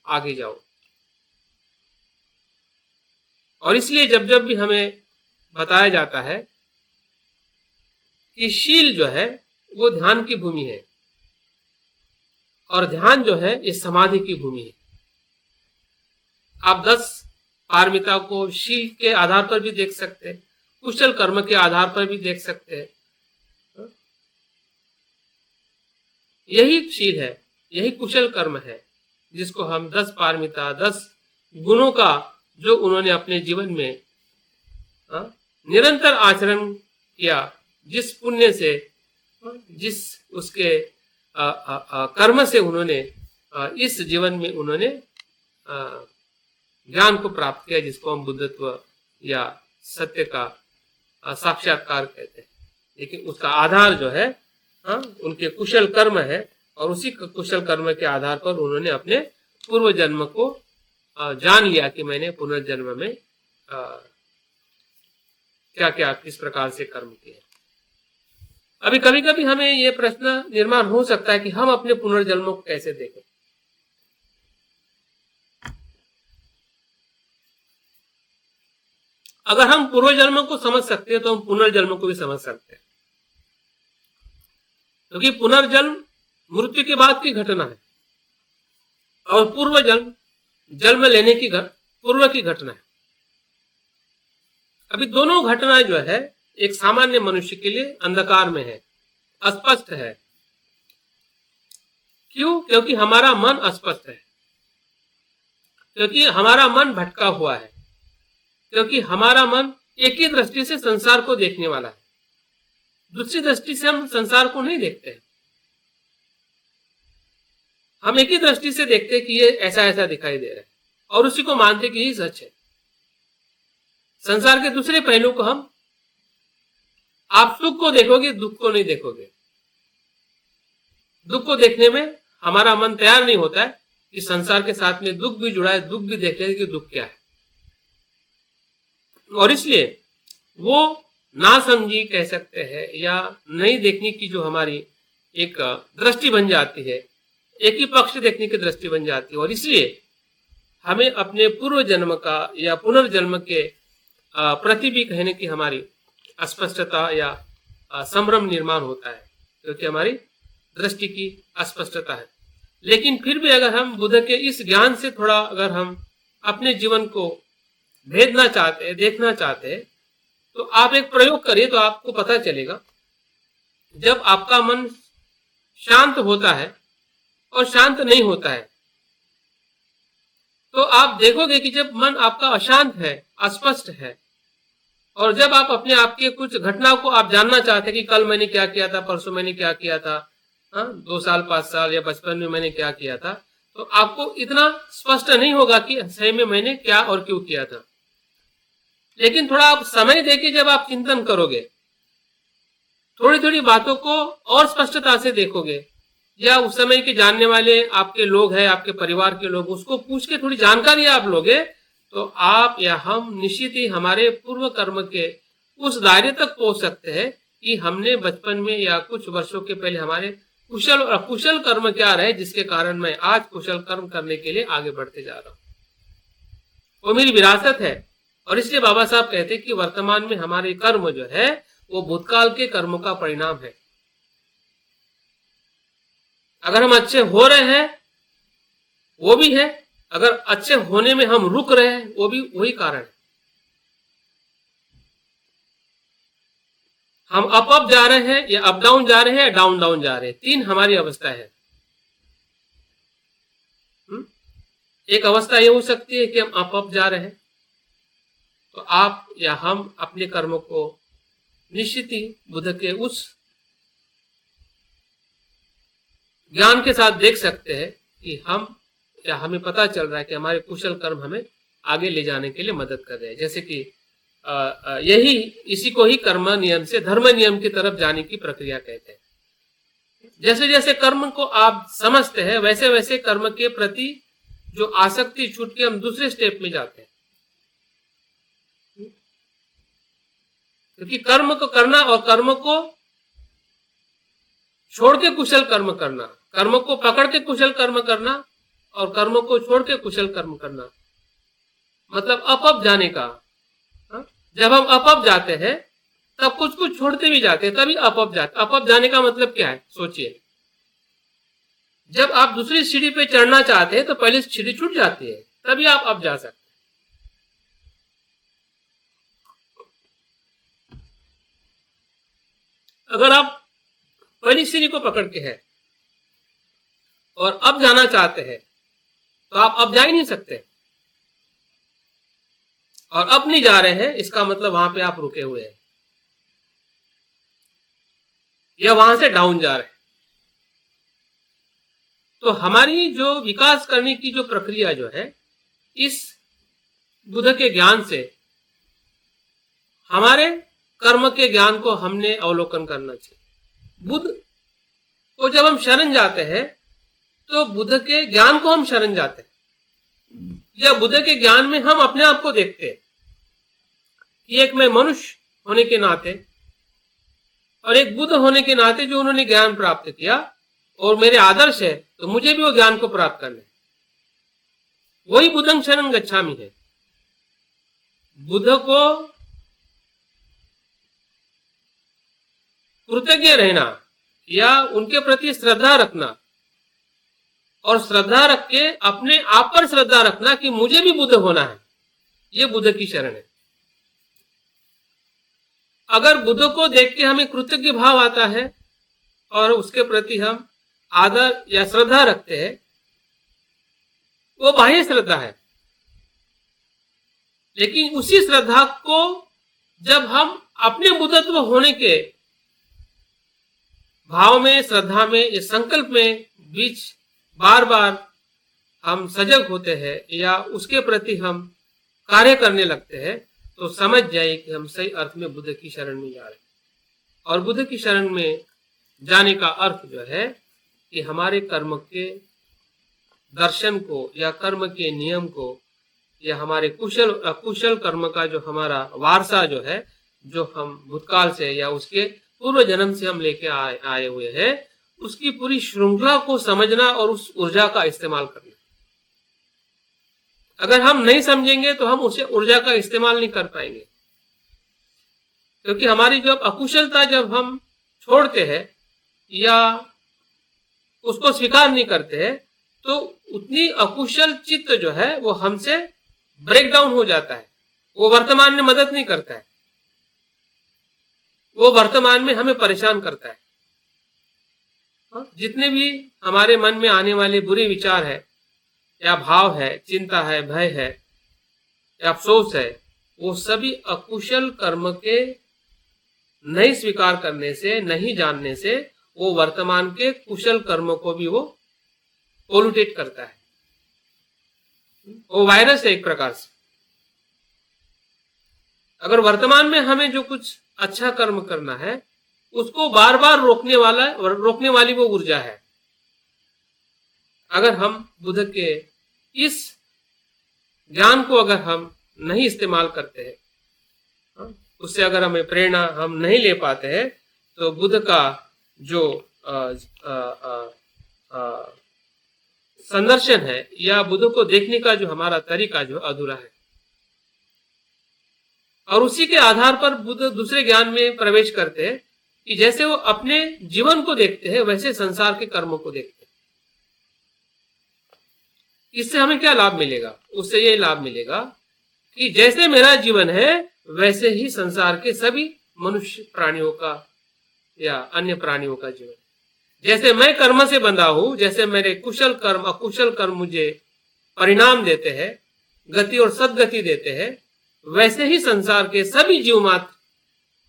Speaker 1: आगे जाऊं। और इसलिए जब जब भी हमें बताया जाता है कि शील जो है वो ध्यान की भूमि है और ध्यान जो है ये समाधि की भूमि है। आप 10 पारमिता को शील के आधार पर भी देख सकते हैं, कुशल कर्म के आधार पर भी देख सकते हैं। यही शील है, यही कुशल कर्म है जिसको हम 10 पारमिता, 10 गुणों का जो उन्होंने अपने जीवन में निरंतर आचरण किया, जिस पुण्य से, जिस उसके कर्म से उन्होंने इस जीवन में उन्होंने ज्ञान को प्राप्त किया, जिसको हम बुद्धत्व या सत्य का साक्षात्कार कहते हैं। लेकिन उसका आधार जो है उनके कुशल कर्म है, और उसी कुशल कर्म के आधार पर उन्होंने अपने पूर्व जन्म को जान लिया कि मैंने पुनर्जन्म में क्या क्या किस प्रकार से कर्म किए। अभी कभी कभी हमें ये प्रश्न निर्माण हो सकता है कि हम अपने पुनर्जन्मों को कैसे देखें। अगर हम पूर्व जन्म को समझ सकते हैं तो हम पुनर्जन्म को भी समझ सकते हैं, क्योंकि पुनर्जन्म मृत्यु के बाद की घटना है और पूर्व जन्म जन्म लेने की पूर्व की घटना है। अभी दोनों घटनाएं जो है एक सामान्य मनुष्य के लिए अंधकार में है, अस्पष्ट है। क्यों? क्योंकि हमारा मन अस्पष्ट है, क्योंकि हमारा मन भटका हुआ है, क्योंकि हमारा मन एक ही दृष्टि से संसार को देखने वाला है, दूसरी दृष्टि से हम संसार को नहीं देखते हैं। हम एक ही दृष्टि से देखते हैं कि ये ऐसा ऐसा दिखाई दे रहा है और उसी को मानते कि ये सच है। संसार के दूसरे पहलू को हम, आप सुख को देखोगे, दुख को नहीं देखोगे। दुख को देखने में हमारा मन तैयार नहीं होता है कि संसार के साथ में दुख भी जुड़ा है, दुख भी देख लें कि दुख क्या है। और इसलिए वो नासमझी कह सकते हैं या नहीं देखने की जो हमारी एक दृष्टि बन जाती है, एक ही पक्ष देखने की दृष्टि बन जाती है। और इसलिए हमें अपने पूर्व जन्म का या पुनर्जन्म के प्रति भी कहने की हमारी अस्पष्टता या संभ्रम निर्माण होता है, क्योंकि हमारी दृष्टि की अस्पष्टता है। लेकिन फिर भी अगर हम बुद्ध के इस ज्ञान से थोड़ा अगर हम अपने जीवन को भेदना चाहते हैं, देखना चाहते हैं, तो आप एक प्रयोग करिए तो आपको पता चलेगा। जब आपका मन शांत होता है और शांत नहीं होता है, तो आप देखोगे कि जब मन आपका अशांत है, अस्पष्ट है, और जब आप अपने आप के कुछ घटनाओं को आप जानना चाहते हैं कि कल मैंने क्या किया था, परसों मैंने क्या किया था, 2 साल 5 साल या बचपन में मैंने क्या किया था, तो आपको इतना स्पष्ट नहीं होगा कि सही में मैंने क्या और क्यों किया था। लेकिन थोड़ा आप समय देके जब आप चिंतन करोगे, थोड़ी थोड़ी बातों को और स्पष्टता से देखोगे, या उस समय के जानने वाले आपके लोग हैं, आपके परिवार के लोग, उसको पूछ के थोड़ी जानकारी आप लोगे, तो आप या हम निश्चित ही हमारे पूर्व कर्म के उस दायरे तक पहुंच सकते हैं कि हमने बचपन में या कुछ वर्षों के पहले हमारे कुशल और अकुशल कर्म क्या रहे, जिसके कारण मैं आज कुशल कर्म करने के लिए आगे बढ़ते जा रहा हूं। वो मेरी विरासत है। और इसलिए बाबा साहब कहते हैं कि वर्तमान में हमारे कर्म जो है वो भूतकाल के कर्मों का परिणाम है। अगर हम अच्छे हो रहे हैं वो भी है, अगर अच्छे होने में हम रुक रहे हैं वो भी वही कारण है। हम अप जा रहे हैं या अप डाउन जा रहे हैं या डाउन डाउन जा रहे हैं, 3 हमारी अवस्था है। एक अवस्था ये हो सकती है कि हम अप जा रहे हैं, तो आप या हम अपने कर्मों को निश्चित ही बुद्ध के उस ज्ञान के साथ देख सकते हैं कि हम या हमें पता चल रहा है कि हमारे कुशल कर्म हमें आगे ले जाने के लिए मदद कर रहे हैं। जैसे कि यही इसी को ही कर्म नियम से धर्म नियम की तरफ जाने की प्रक्रिया कहते हैं। जैसे जैसे कर्म को आप समझते हैं वैसे वैसे कर्म के प्रति जो आसक्ति छूट के हम दूसरे स्टेप में जाते हैं, क्योंकि कर्म को करना और कर्म को छोड़ के कुशल कर्म करना, कर्म को पकड़ के कुशल कर्म करना और कर्म को छोड़ के कुशल कर्म करना, मतलब अप जाने का। जब हम अप जाते हैं तब कुछ कुछ छोड़ते भी जाते हैं, तभी अप जाते। अप जाने का मतलब क्या है सोचिए। जब आप दूसरी सीढ़ी पे चढ़ना चाहते हैं तो पहले सीढ़ी छूट जाती है, तभी आप अप जा सकते हैं। अगर आप पहली सीढ़ी को पकड़ के है और अब जाना चाहते हैं तो आप अब जा ही नहीं सकते। और अब नहीं जा रहे हैं, इसका मतलब वहां पे आप रुके हुए हैं या वहां से डाउन जा रहे हैं। तो हमारी जो विकास करने की जो प्रक्रिया जो है, इस बुद्ध के ज्ञान से हमारे कर्म के ज्ञान को हमने अवलोकन करना चाहिए। बुद्ध को जब हम शरण जाते हैं तो बुद्ध के ज्ञान को हम शरण जाते हैं, या बुद्ध के ज्ञान में हम अपने आप को देखते हैं कि एक मैं मनुष्य होने के नाते और एक बुद्ध होने के नाते जो उन्होंने ज्ञान प्राप्त किया और मेरे आदर्श है, तो मुझे भी वो ज्ञान को प्राप्त करना है। वही बुद्धं शरणं गच्छामि है। बुद्ध को कृतज्ञ रहना या उनके प्रति श्रद्धा रखना, और श्रद्धा रख के अपने आप पर श्रद्धा रखना कि मुझे भी बुद्ध होना है, ये बुद्ध की शरण है। अगर बुद्ध को देख के हमें कृतज्ञ भाव आता है और उसके प्रति हम आदर या श्रद्धा रखते हैं, वो बाह्य श्रद्धा है। लेकिन उसी श्रद्धा को जब हम अपने बुद्धत्व होने के भाव में, श्रद्धा में, इस संकल्प में बीच बार बार हम सजग होते हैं या उसके प्रति हम कार्य करने लगते हैं, तो समझ जाइए कि हम सही अर्थ में बुद्ध की शरण में जा रहे हैं। और बुद्ध की शरण में जाने का अर्थ जो है कि हमारे कर्म के दर्शन को या कर्म के नियम को या हमारे कुशल अकुशल कर्म का जो हमारा वारसा जो है, जो हम भूतकाल से या उसके पूर्व जन्म से हम लेके आए हुए हैं, उसकी पूरी श्रृंखला को समझना और उस ऊर्जा का इस्तेमाल करना। अगर हम नहीं समझेंगे तो हम उसे ऊर्जा का इस्तेमाल नहीं कर पाएंगे, क्योंकि हमारी जब अकुशलता जब हम छोड़ते हैं या उसको स्वीकार नहीं करते हैं, तो उतनी अकुशल चित्त जो है वो हमसे ब्रेक डाउन हो जाता है। वो वर्तमान में मदद नहीं करता है, वो वर्तमान में हमें परेशान करता है। जितने भी हमारे मन में आने वाले बुरे विचार है या भाव है, चिंता है, भय है या अफसोस है, वो सभी अकुशल कर्म के नहीं स्वीकार करने से, नहीं जानने से वो वर्तमान के कुशल कर्म को भी वो पोल्यूटेट करता है। वो वायरस है एक प्रकार से। अगर वर्तमान में हमें जो कुछ अच्छा कर्म करना है, उसको बार बार रोकने वाली वो ऊर्जा है। अगर हम बुद्ध के इस ज्ञान को अगर हम नहीं इस्तेमाल करते हैं, उससे अगर हमें प्रेरणा हम नहीं ले पाते हैं, तो बुद्ध का जो संदर्शन है या बुद्ध को देखने का जो हमारा तरीका जो अधूरा है। और उसी के आधार पर बुद्ध दूसरे ज्ञान में प्रवेश करते हैं कि जैसे वो अपने जीवन को देखते हैं, वैसे संसार के कर्मों को देखते हैं। इससे हमें क्या लाभ मिलेगा? उससे ये लाभ मिलेगा कि जैसे मेरा जीवन है, वैसे ही संसार के सभी मनुष्य प्राणियों का या अन्य प्राणियों का जीवन। जैसे मैं कर्म से बंधा हूं, जैसे मेरे कुशल कर्म अकुशल कर्म मुझे परिणाम देते हैं, गति और सदगति देते हैं, वैसे ही संसार के सभी जीव मात्र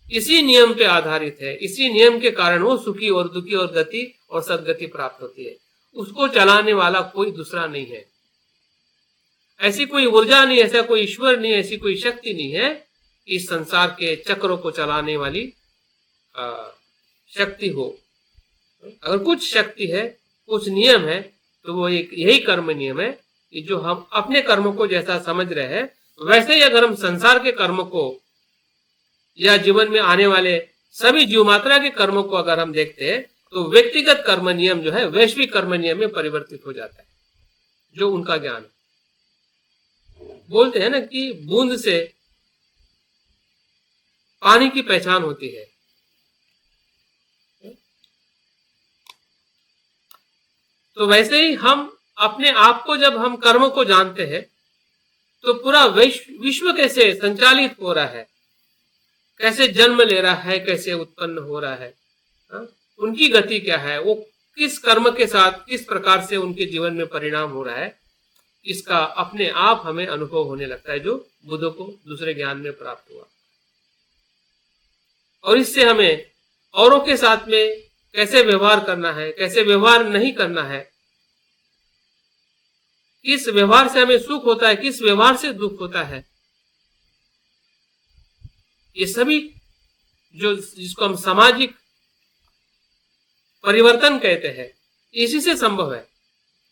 Speaker 1: इसी नियम पे आधारित है। इसी नियम के कारण वो सुखी और दुखी और गति और सदगति प्राप्त होती है। उसको चलाने वाला कोई दूसरा नहीं है। ऐसी कोई ऊर्जा नहीं, ऐसा कोई ईश्वर नहीं, ऐसी कोई शक्ति नहीं है इस संसार के चक्रों को चलाने वाली शक्ति हो। अगर कुछ शक्ति है, कुछ नियम है, तो वो एक यही कर्म नियम है कि जो हम अपने कर्म को जैसा समझ रहे हैं, वैसे ही अगर हम संसार के कर्म को या जीवन में आने वाले सभी जीव मात्रा के कर्मों को अगर हम देखते हैं, तो व्यक्तिगत कर्म नियम जो है वैश्विक कर्म नियम में परिवर्तित हो जाता है, जो उनका ज्ञान। बोलते हैं ना कि बूंद से पानी की पहचान होती है। तो वैसे ही हम अपने आप को जब हम कर्म को जानते हैं, तो पूरा विश्व कैसे संचालित हो रहा है, कैसे जन्म ले रहा है, कैसे उत्पन्न हो रहा है, उनकी गति क्या है, वो किस कर्म के साथ किस प्रकार से उनके जीवन में परिणाम हो रहा है, इसका अपने आप हमें अनुभव होने लगता है, जो बुद्ध को दूसरे ज्ञान में प्राप्त हुआ। और इससे हमें औरों के साथ में कैसे व्यवहार करना है, कैसे व्यवहार नहीं करना है, किस व्यवहार से हमें सुख होता है, किस व्यवहार से दुख होता है, ये सभी जो जिसको हम सामाजिक परिवर्तन कहते हैं, इसी से संभव है।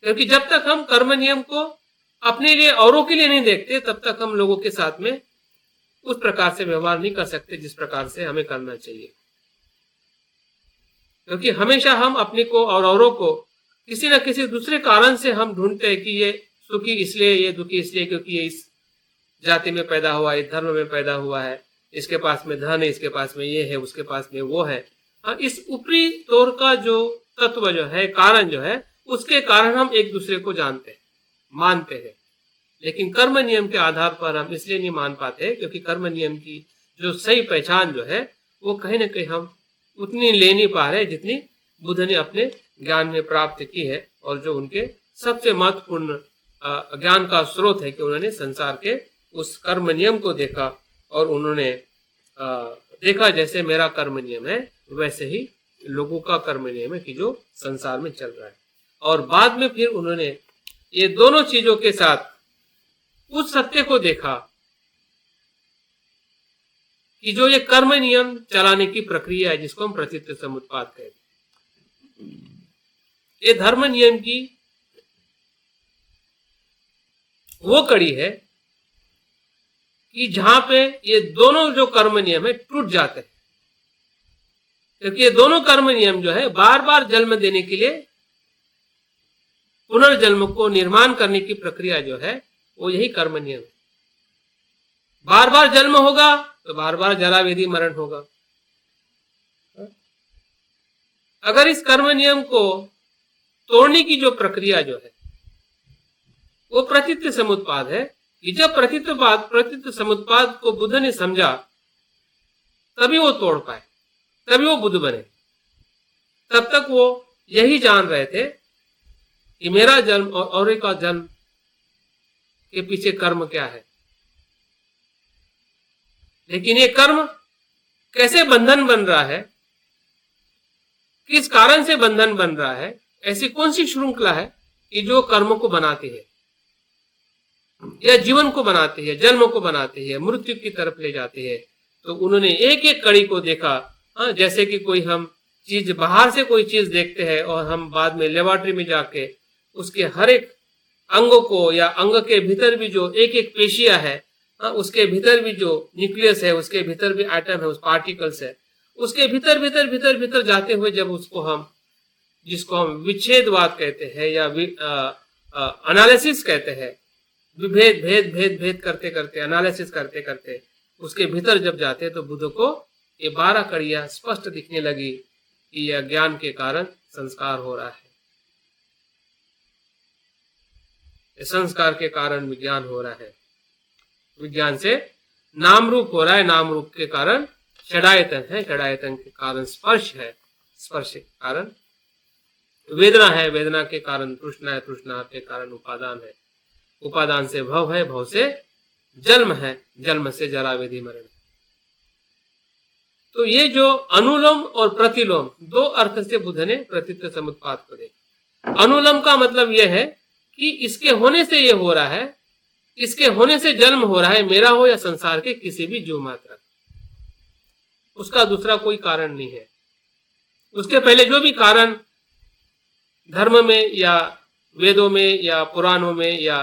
Speaker 1: क्योंकि जब तक हम कर्म नियम को अपने लिए, औरों के लिए नहीं देखते, तब तक हम लोगों के साथ में उस प्रकार से व्यवहार नहीं कर सकते जिस प्रकार से हमें करना चाहिए। क्योंकि हमेशा हम अपने को और औरों को किसी न किसी दूसरे कारण से हम ढूंढते हैं कि ये सुखी इसलिए, ये दुखी इसलिए क्योंकि ये इस जाति में पैदा हुआ, इस धर्म में पैदा हुआ है, इसके पास में धन है, इसके पास में ये है, उसके पास में वो है। इस ऊपरी तौर का जो तत्व जो है, कारण जो है, उसके कारण हम एक दूसरे को जानते हैं, मानते हैं। लेकिन कर्म नियम के आधार पर हम इसलिए नहीं मान पाते क्योंकि कर्म नियम की जो सही पहचान जो है वो कहीं ना कहीं हम उतनी ले नहीं पा रहे जितनी बुद्ध ने अपने ज्ञान में प्राप्त की है, और जो उनके सबसे महत्वपूर्ण ज्ञान का स्रोत है कि उन्होंने संसार के उस कर्म नियम को देखा और उन्होंने देखा जैसे मेरा कर्म नियम है वैसे ही लोगों का कर्म नियम है कि जो संसार में चल रहा है। और बाद में फिर उन्होंने ये दोनों चीजों के साथ उस सत्य को देखा कि जो ये कर्म नियम चलाने की प्रक्रिया है जिसको हम प्रतीत समुत्पाद कहते हैं, ये धर्म नियम की वो कड़ी है कि जहां पे ये दोनों जो कर्म नियम है टूट जाते हैं। क्योंकि ये दोनों कर्म नियम जो है बार बार जन्म देने के लिए, पुनर्जन्म को निर्माण करने की प्रक्रिया जो है वो यही कर्म नियम है। बार बार जन्म होगा तो बार बार जरा व्याधि मरण होगा। अगर इस कर्म नियम को तोड़ने की जो प्रक्रिया जो है वो प्रतीत समुत्पाद है, कि जब प्रतीत समुत्पाद को बुद्ध ने समझा तभी वो तोड़ पाए, तभी वो बुद्ध बने। तब तक वो यही जान रहे थे कि मेरा जन्म और औरे का जन्म के पीछे कर्म क्या है। लेकिन ये कर्म कैसे बंधन बन रहा है, किस कारण से बंधन बन रहा है, ऐसी कौन सी श्रृंखला है कि जो कर्म को बनाती है या जीवन को बनाती है, जन्म को बनाती है, मृत्यु की तरफ ले जाती है। तो उन्होंने एक एक कड़ी को देखा। जैसे कि कोई हम चीज बाहर से कोई चीज देखते हैं और हम बाद में लेबोरेटरी में जाके उसके हर एक अंग को, या अंग के भीतर भी जो एक एक पेशियां है, उसके भीतर भी जो न्यूक्लियस है, उसके भीतर भी एटम है, उस पार्टिकल्स है, उसके भीतर भीतर भीतर भीतर जाते हुए जब उसको हम, जिसको हम विच्छेदवाद कहते हैं या एनालिसिस कहते हैं, भेद भेद भेद भेद करते करते, एनालिसिस करते करते उसके भीतर जब जाते तो बुद्ध को ये 12 कड़ियां स्पष्ट दिखने लगी कि यह ज्ञान के कारण संस्कार हो रहा है, संस्कार के कारण विज्ञान हो रहा है, विज्ञान से नाम रूप हो रहा है, नाम रूप के कारण षडायतन है, षडायतन के कारण स्पर्श है, स्पर्श के कारण वेदना है, वेदना के कारण तृष्णा है, तृष्णा के कारण उपादान है, उपादान से भव है, भव से जन्म है, जन्म से जरा व्याधि मरण। तो ये जो अनुलोम और प्रतिलोम दो अर्थ से बुद्ध ने प्रतीत समुत्पाद को देखा। अनुलोम का मतलब यह है कि इसके होने से ये हो रहा है, इसके होने से जन्म हो रहा है, मेरा हो या संसार के किसी भी जीव मात्र, उसका दूसरा कोई कारण नहीं है। उसके पहले जो भी कारण धर्म में या वेदों में या पुराणों में या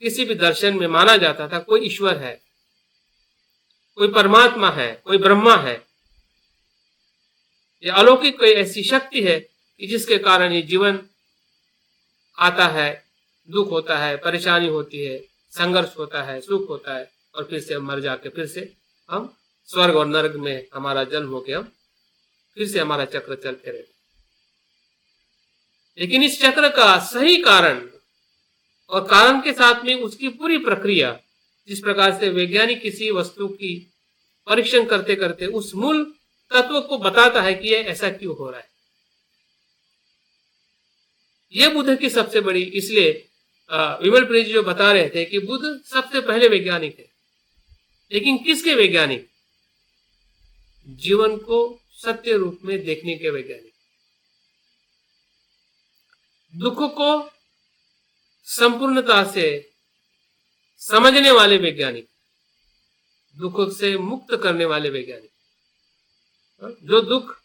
Speaker 1: किसी भी दर्शन में माना जाता था, कोई ईश्वर है, कोई परमात्मा है, कोई ब्रह्मा है, या अलौकिक कोई ऐसी शक्ति है कि जिसके कारण ये जीवन आता है, दुख होता है, परेशानी होती है, संघर्ष होता है, सुख होता है, और फिर से मर जाके फिर से हम स्वर्ग और नरक में हमारा जन्म होके हम फिर से हमारा चक्र चलते रहते। लेकिन इस चक्र का सही कारण और कारण के साथ में उसकी पूरी प्रक्रिया, जिस प्रकार से वैज्ञानिक किसी वस्तु की परीक्षण करते करते उस मूल तत्व को बताता है कि ये ऐसा क्यों हो रहा है, ये बुद्ध की सबसे बड़ी इसलिए विमल प्रिय जी जो बता रहे थे कि बुद्ध सबसे पहले वैज्ञानिक है, लेकिन किसके वैज्ञानिक? जीवन को सत्य रूप में देखने के वैज्ञानिक, दुख को संपूर्णता से समझने वाले वैज्ञानिक, दुख से मुक्त करने वाले वैज्ञानिक। जो दुख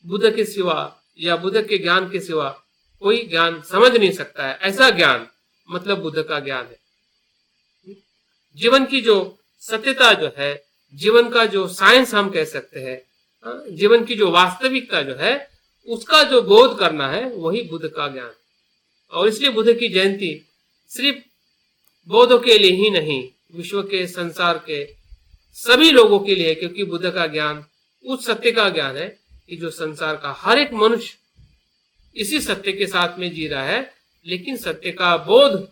Speaker 1: बुद्ध के सिवा या बुद्ध के ज्ञान के सिवा कोई ज्ञान समझ नहीं सकता है, ऐसा ज्ञान मतलब बुद्ध का ज्ञान है। जीवन की जो सत्यता जो है, जीवन का जो साइंस हम कह सकते हैं, जीवन की जो वास्तविकता जो है, उसका जो बोध करना है, वही बुद्ध का ज्ञान। और इसलिए बुद्ध की जयंती सिर्फ बौद्धों के लिए ही नहीं, विश्व के, संसार के सभी लोगों के लिए, क्योंकि बुद्ध का ज्ञान उस सत्य का ज्ञान है कि जो संसार का हर एक मनुष्य इसी सत्य के साथ में जी रहा है, लेकिन सत्य का बोध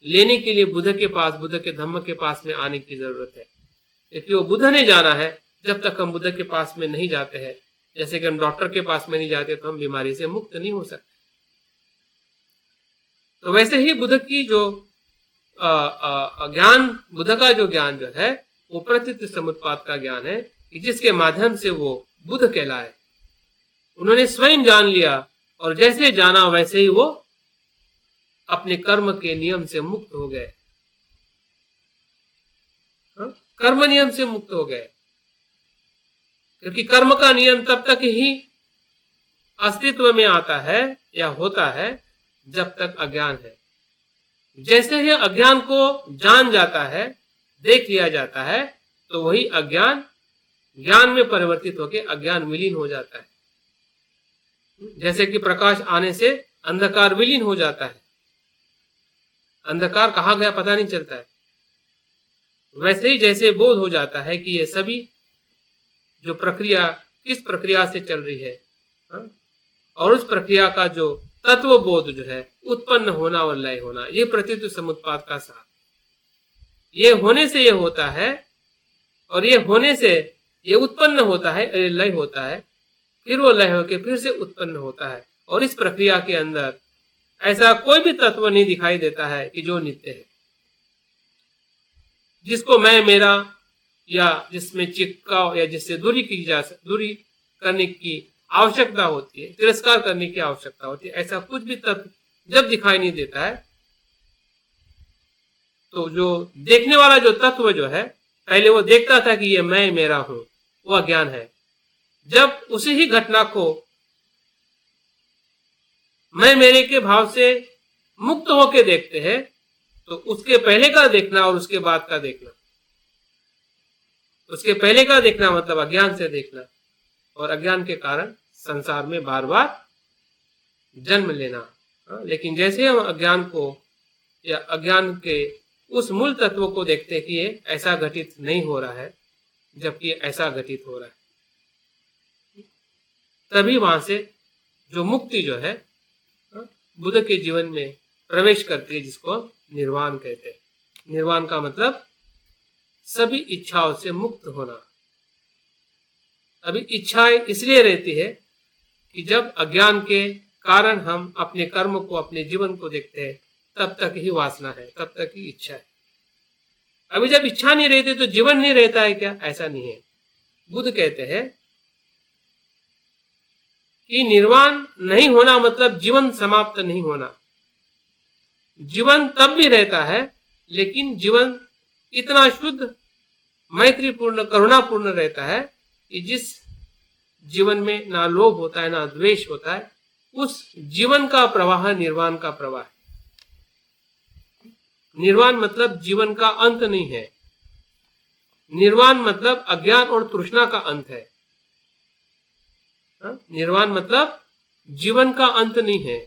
Speaker 1: लेने के लिए बुद्ध के पास, बुद्ध के धम्म के पास में आने की जरूरत है। क्योंकि वो बुद्ध ने जाना है। जब तक हम बुद्ध के पास में नहीं जाते हैं, जैसे कि हम डॉक्टर के पास में नहीं जाते, तो हम बीमारी से मुक्त नहीं हो सकते। तो वैसे ही बुद्ध की जो ज्ञान, बुद्ध का जो ज्ञान जो है, वो प्रतीत समुत्पाद का ज्ञान है, कि जिसके माध्यम से वो बुद्ध कहलाए। उन्होंने स्वयं जान लिया, और जैसे जाना वैसे ही वो अपने कर्म के नियम से मुक्त हो गए। कर्म नियम से मुक्त हो गए, क्योंकि कर्म का नियम तब तक ही अस्तित्व में आता है या होता है जब तक अज्ञान है। जैसे ही अज्ञान को जान जाता है, देख लिया जाता है, तो वही अज्ञान ज्ञान में परिवर्तित होकर अज्ञान विलीन हो जाता है। जैसे कि प्रकाश आने से अंधकार विलीन हो जाता है, अंधकार कहाँ गया पता नहीं चलता है। वैसे ही जैसे बोध हो जाता है कि ये सभी जो प्रक्रिया किस प्रक्रिया से चल रही है, और उस प्रक्रिया का जो तत्व बोध जो है, उत्पन्न होना और लय होना, ये प्रतीत समुत्पाद का सार। ये होने से ये होता है, और ये होने से ये उत्पन्न होता है, लय होता है, फिर वो लय होकर फिर से उत्पन्न होता है। और इस प्रक्रिया के अंदर ऐसा कोई भी तत्व नहीं दिखाई देता है कि जो नित्य है, जिसको मैं मेरा या जिसमें चिपकाव या जिससे दूरी करने की आवश्यकता होती है, तिरस्कार करने की आवश्यकता होती है, ऐसा कुछ भी तत्व जब दिखाई नहीं देता है, तो जो देखने वाला जो तत्व जो है, पहले वो देखता था कि ये मैं मेरा हूं, वो अज्ञान है। जब उसी ही घटना को मैं मेरे के भाव से मुक्त होके देखते हैं, तो उसके पहले का देखना और उसके बाद का देखना, उसके पहले का देखना मतलब अज्ञान से देखना, और अज्ञान के कारण संसार में बार बार जन्म लेना। लेकिन जैसे हम अज्ञान को या अज्ञान के उस मूल तत्व को देखते हैं कि ये ऐसा घटित नहीं हो रहा है, जबकि ऐसा घटित हो रहा है, तभी वहां से जो मुक्ति जो है बुद्ध के जीवन में प्रवेश करती है, जिसको निर्वाण कहते हैं। निर्वाण का मतलब सभी इच्छाओं से मुक्त होना। अभी इच्छाएं इसलिए रहती है कि जब अज्ञान के कारण हम अपने कर्म को, अपने जीवन को देखते हैं, तब तक ही वासना है, तब तक ही इच्छा है। अभी जब इच्छा नहीं रहती तो जीवन नहीं रहता है क्या? ऐसा नहीं है। बुद्ध कहते हैं कि निर्वाण नहीं होना मतलब जीवन समाप्त नहीं होना। जीवन तब भी रहता है, लेकिन जीवन इतना शुद्ध, मैत्रीपूर्ण, करुणापूर्ण रहता है कि जिस जीवन में ना लोभ होता है, ना द्वेष होता है, उस जीवन का प्रवाह निर्वाण का प्रवाह है। निर्वाण मतलब जीवन का अंत नहीं है। निर्वाण मतलब अज्ञान और तृष्णा का अंत है। निर्वाण मतलब जीवन का अंत नहीं है,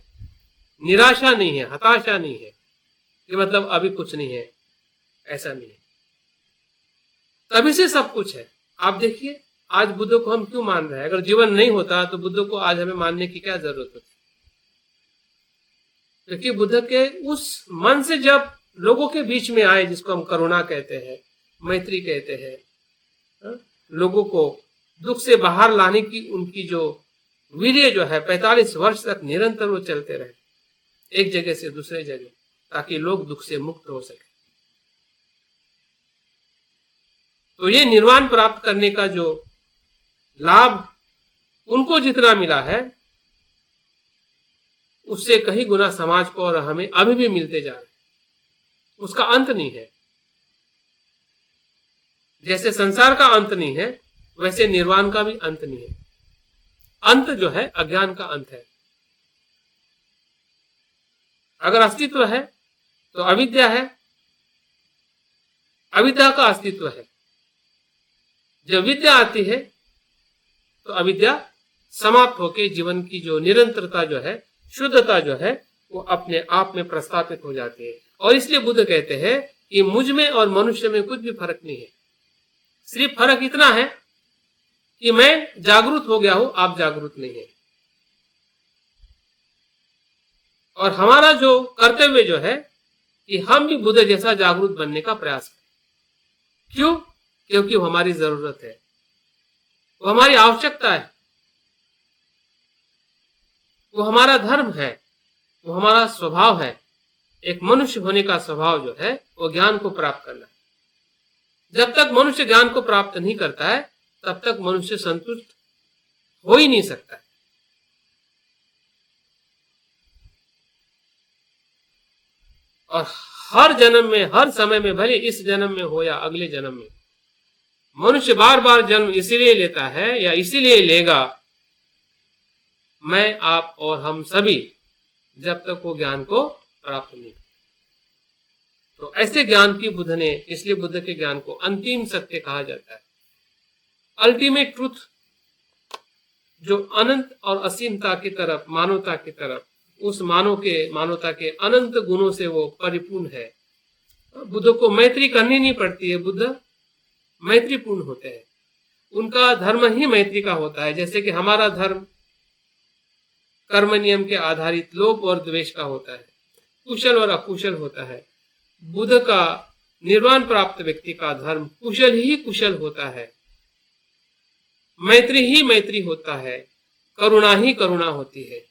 Speaker 1: निराशा नहीं है, हताशा नहीं है, ये मतलब अभी कुछ नहीं है, ऐसा नहीं है। तभी से सब कुछ है। आप देखिए आज बुद्ध को हम क्यों मान रहे हैं? अगर जीवन नहीं होता तो बुद्ध को आज हमें मानने की क्या जरूरत होती? क्योंकि बुद्ध के उस मन से जब लोगों के बीच में आए, जिसको हम करुणा कहते हैं, मैत्री कहते हैं, लोगों को दुख से बाहर लाने की उनकी जो वीर्य जो है 45 वर्ष तक निरंतर वो चलते रहे। एक जगह से दूसरे जगह, ताकि लोग दुख से मुक्त हो सके। तो ये निर्वाण प्राप्त करने का जो लाभ उनको जितना मिला है, उससे कहीं गुना समाज को और हमें अभी भी मिलते जा रहे हैं। उसका अंत नहीं है। जैसे संसार का अंत नहीं है, वैसे निर्वाण का भी अंत नहीं है। अंत जो है अज्ञान का अंत है। अगर अस्तित्व है तो अविद्या है, अविद्या का अस्तित्व है। जब विद्या आती है तो अविद्या समाप्त होकर जीवन की जो निरंतरता जो है, शुद्धता जो है, वो अपने आप में प्रस्थापित हो जाती है। और इसलिए बुद्ध कहते हैं कि मुझ में और मनुष्य में कुछ भी फर्क नहीं है। सिर्फ फर्क इतना है कि मैं जागरूक हो गया हूं, आप जागरूक नहीं है। और हमारा जो कर्तव्य जो है कि हम भी बुद्ध जैसा जागरूक बनने का प्रयास करें। क्यों? क्योंकि वो हमारी जरूरत है, वो हमारी आवश्यकता है, वो हमारा धर्म है, वो हमारा स्वभाव है। एक मनुष्य होने का स्वभाव जो है वो ज्ञान को प्राप्त करना है। जब तक मनुष्य ज्ञान को प्राप्त नहीं करता है, तब तक मनुष्य संतुष्ट हो ही नहीं सकता है। और हर जन्म में, हर समय में, भले इस जन्म में हो या अगले जन्म में, मनुष्य बार बार जन्म इसलिए लेता है या इसीलिए लेगा, मैं, आप और हम सभी, जब तक वो ज्ञान को प्राप्त नहीं। तो ऐसे ज्ञान की बुद्ध ने, इसलिए बुद्ध के ज्ञान को अंतिम सत्य कहा जाता है। अल्टीमेट ट्रूथ, जो अनंत और असीमता की तरफ, मानवता की तरफ, उस मानवता के अनंत गुणों से वो परिपूर्ण है। बुद्ध को मैत्री करनी नहीं पड़ती है। बुद्ध मैत्रीपूर्ण होते हैं। उनका धर्म ही मैत्री का होता है। जैसे कि हमारा धर्म कर्म नियम के आधारित लोभ और द्वेष का होता है, कुशल और अकुशल होता है। बुद्ध का, निर्वाण प्राप्त व्यक्ति का धर्म कुशल ही कुशल होता है, मैत्री ही मैत्री होता है, करुणा ही करुणा होती है।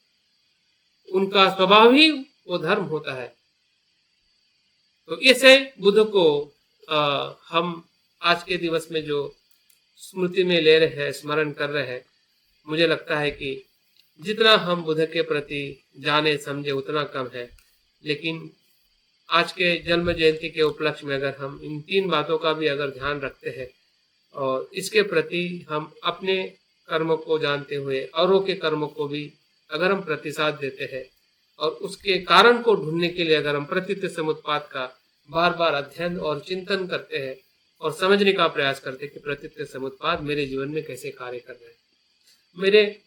Speaker 1: उनका स्वभाव ही वो धर्म होता है। तो इसे बुद्ध को हम आज के दिवस में जो स्मृति में ले रहे हैं, स्मरण कर रहे हैं, मुझे लगता है कि जितना हम बुद्ध के प्रति जाने समझे उतना कम है। लेकिन आज के जन्म जयंती के उपलक्ष्य में अगर हम इन 3 बातों का भी अगर ध्यान रखते हैं और इसके प्रति हम अपने कर्म को जानते हुए औरों के कर्मों को भी अगर हम प्रतिसाद देते हैं और उसके कारण को ढूंढने के लिए अगर हम प्रतीत समुत्पाद का बार बार अध्ययन और चिंतन करते हैं और समझने का प्रयास करते हैं कि प्रतीत समुत्पाद मेरे जीवन में कैसे कार्य कर रहे हैं, मेरे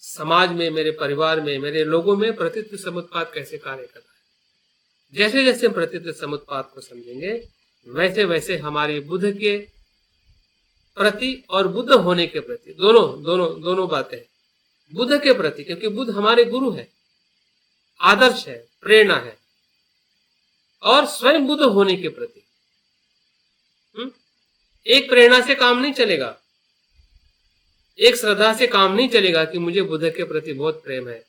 Speaker 1: समाज में, मेरे परिवार में, मेरे लोगों में प्रतीत समुत्पाद कैसे कार्य कर रहा है। जैसे जैसे हम प्रतीत समुत्पाद को समझेंगे, वैसे वैसे हमारी बुद्ध के प्रति और बुद्ध होने के प्रति, दोनों बातें, बुद्ध के प्रति, क्योंकि बुद्ध हमारे गुरु है, आदर्श है, प्रेरणा है, और स्वयं बुद्ध होने के प्रति। एक प्रेरणा से काम नहीं चलेगा, एक श्रद्धा से काम नहीं चलेगा कि मुझे बुद्ध के प्रति बहुत प्रेम है।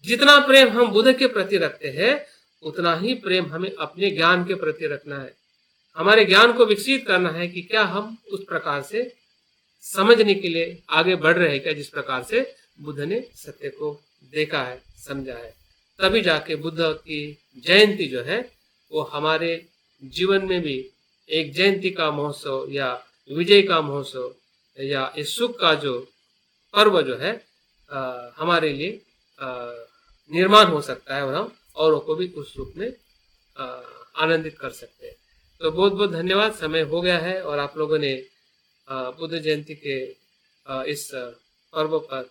Speaker 1: जितना प्रेम हम बुद्ध के प्रति रखते हैं, उतना ही प्रेम हमें अपने ज्ञान के प्रति रखना है। हमारे ज्ञान को विकसित करना है कि क्या हम उस प्रकार से समझने के लिए आगे बढ़ रहे हैं क्या, जिस प्रकार से बुद्ध ने सत्य को देखा है, समझा है। तभी जाके बुद्ध की जयंती जो है वो हमारे जीवन में भी एक जयंती का महोत्सव या विजय का महोत्सव या इस सुख का जो पर्व जो है हमारे लिए निर्माण हो सकता है और हम औरों को भी उस सुख में आनंदित कर सकते हैं। तो बहुत बहुत धन्यवाद। समय हो गया है और आप लोगों ने बुद्ध जयंती के इस पर्व पर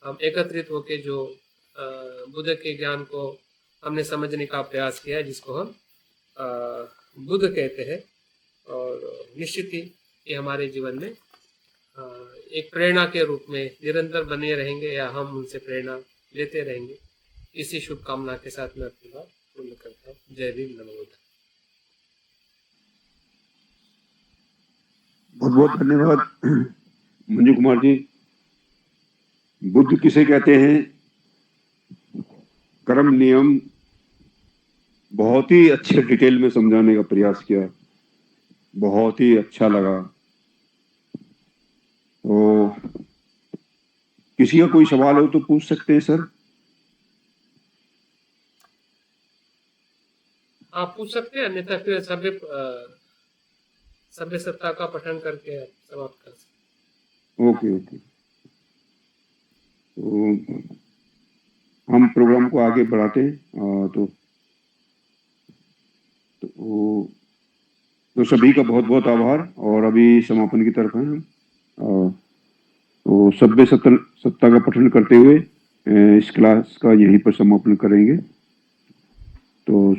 Speaker 1: हम एकत्रित होकर जो बुद्ध के ज्ञान को हमने समझने का प्रयास किया है, जिसको हम बुद्ध कहते हैं, और निश्चित ही ये हमारे जीवन में एक प्रेरणा के रूप में निरंतर बने रहेंगे या हम उनसे प्रेरणा लेते रहेंगे। इसी शुभकामना के साथ मैं अपनी बात पूर्ण करता हूँ। जय भीम, नमो बुद्धाय।
Speaker 3: बहुत बहुत धन्यवाद मंजू कुमार जी। बुद्ध किसे कहते हैं कर्म नियम बहुत ही अच्छे डिटेल में समझाने का प्रयास किया, बहुत ही अच्छा लगा। तो किसी का कोई सवाल हो तो पूछ सकते हैं सर।
Speaker 1: आप पूछ सकते हैं, अन्यथा फिर सभ्य सत्ता का पठन करके आप समाप्त कर सकते
Speaker 3: ओके ओके। तो हम प्रोग्राम को आगे बढ़ाते हैं। तो सभी का बहुत बहुत आभार। और अभी समापन की तरफ हैं हम। तो सभ्य सत्ता का पठन करते हुए इस क्लास का यहीं पर समापन करेंगे। तो